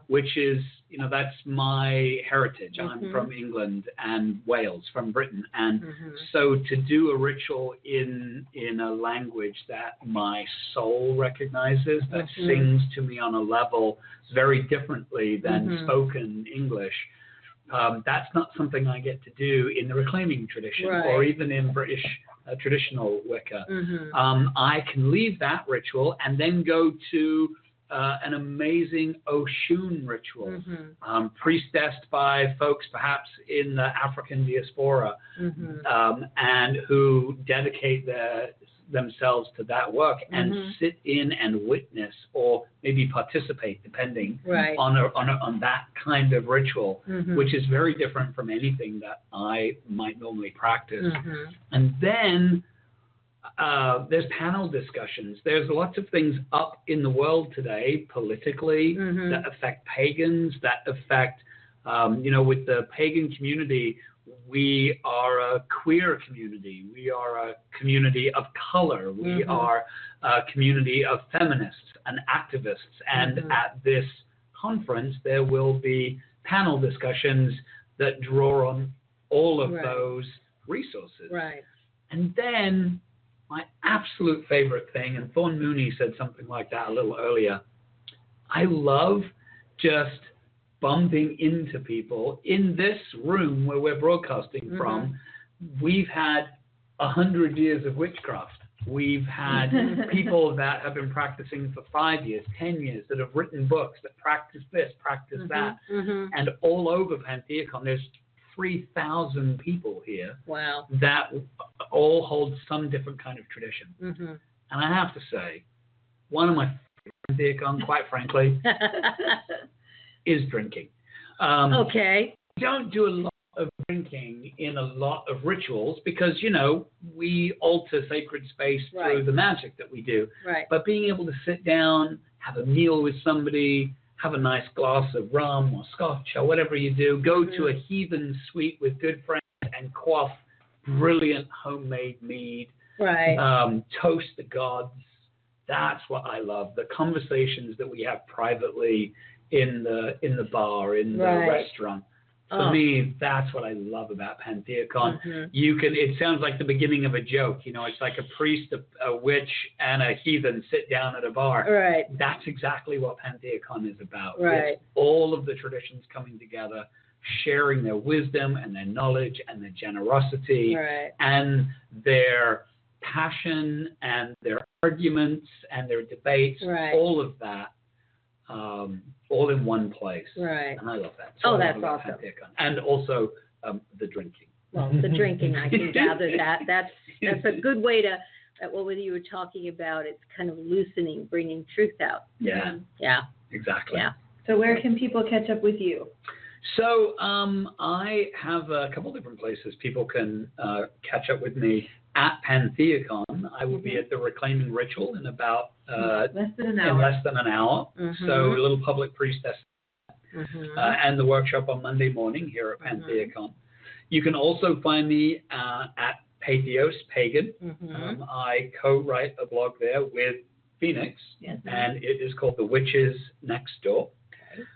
which is, you know, that's my heritage. I'm from England and Wales, from Britain, and so to do a ritual in a language that my soul recognizes, that sings to me on a level very differently than spoken English, that's not something I get to do in the reclaiming tradition or even in British traditional Wicca. I can leave that ritual and then go to an amazing Oshun ritual, priestessed by folks perhaps in the African diaspora, and who dedicate themselves to that work and sit in and witness or maybe participate, depending on that kind of ritual, which is very different from anything that I might normally practice. And then there's panel discussions. There's lots of things up in the world today politically that affect pagans, that affect, you know, with the pagan community, we are a queer community. We are a community of color. We are a community of feminists and activists. And at this conference, there will be panel discussions that draw on all of those resources. And then my absolute favorite thing, and Thorne Mooney said something like that a little earlier, I love just bumping into people in this room where we're broadcasting from. We've had 100 years of witchcraft. We've had people that have been practicing for 5 years, 10 years, that have written books that practice this, practice that. And all over Pantheacon, there's 3,000 people here that all hold some different kind of tradition. And I have to say, one of my favorite Pantheacon, quite frankly, is drinking. Don't do a lot of drinking in a lot of rituals because, you know, we alter sacred space through the magic that we do. But being able to sit down, have a meal with somebody, have a nice glass of rum or scotch or whatever you do, go to a heathen suite with good friends and quaff brilliant homemade mead, toast the gods. That's what I love. The conversations that we have privately in the bar, in the restaurant. For me, that's what I love about Pantheacon. It sounds like the beginning of a joke. You know, it's like a priest, a witch, and a heathen sit down at a bar. That's exactly what Pantheacon is about. It's all of the traditions coming together, sharing their wisdom and their knowledge and their generosity and their passion and their arguments and their debates, all of that. All in one place. And I love that. So that's awesome. Pantheacon. And also the drinking. Well, the drinking, I can gather that. That's a good way to, what you were talking about, it's kind of loosening, bringing truth out. Exactly. So where can people catch up with you? So I have a couple different places people can catch up with me. At Pantheacon, I will be at the Reclaiming Ritual in about less than an hour. So a little public priestess and the workshop on Monday morning here at PantheaCon. You can also find me at Patheos Pagan. I co-write a blog there with Phoenix, and it is called The Witches Next Door.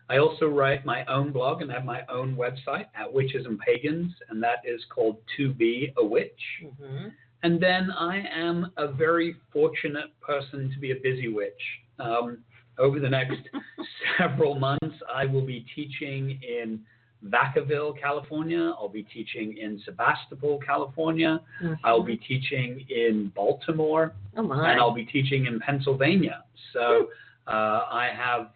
I also write my own blog and have my own website at Witches and Pagans, and that is called To Be a Witch. And then I am a very fortunate person to be a busy witch. Over the next several months, I will be teaching in Vacaville, California. I'll be teaching in Sebastopol, California. I'll be teaching in Baltimore. And I'll be teaching in Pennsylvania. So I have,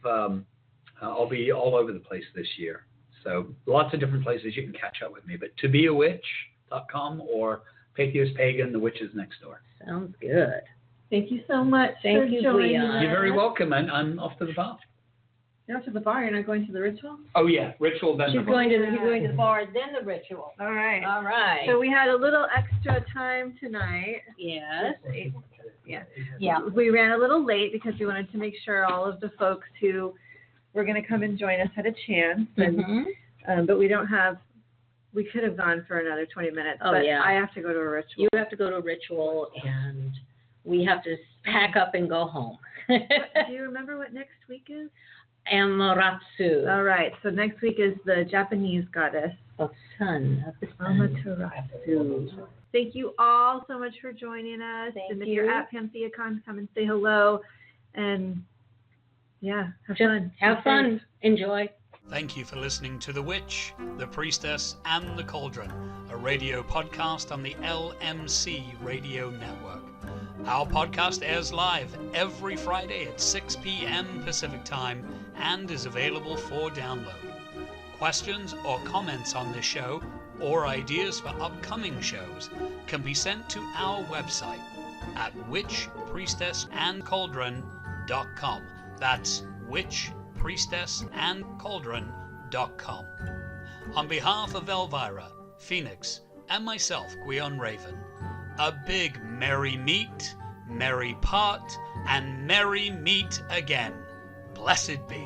I'll be all over the place this year. So lots of different places you can catch up with me. But tobeawitch.com or Patheos Pagan, The Witches Next Door. Sounds good. Thank you so much. Thank you, Leon. You're very welcome, and I'm off to the bar. You're off to the bar. You're not going to the ritual? Oh yeah, ritual. Then He's going to the bar, then the ritual. All right. All right. So we had a little extra time tonight. Yes. Yeah. We ran a little late because we wanted to make sure all of the folks who were going to come and join us had a chance. And, but we don't have. We could have gone for another 20 minutes. Oh, but yeah. I have to go to a ritual. You have to go to a ritual, and we have to pack up and go home. Do you remember what next week is? Amaterasu. All right. So next week is the Japanese goddess. Of sun. Of the sun. Amaterasu. Thank you all so much for joining us. Thank if you. you're at PantheaCon, come and say hello. And yeah, have fun. Have fun. Enjoy. Thank you for listening to The Witch, The Priestess, and The Cauldron, a radio podcast on the LMC Radio Network. Our podcast airs live every Friday at 6 p.m. Pacific Time and is available for download. Questions or comments on this show or ideas for upcoming shows can be sent to our website at witchpriestessandcauldron.com. That's witchpriestessandcauldron.com. On behalf of Elvira, Phoenix, and myself, Gwion Raven, a big merry meet, merry part, and merry meet again. Blessed be.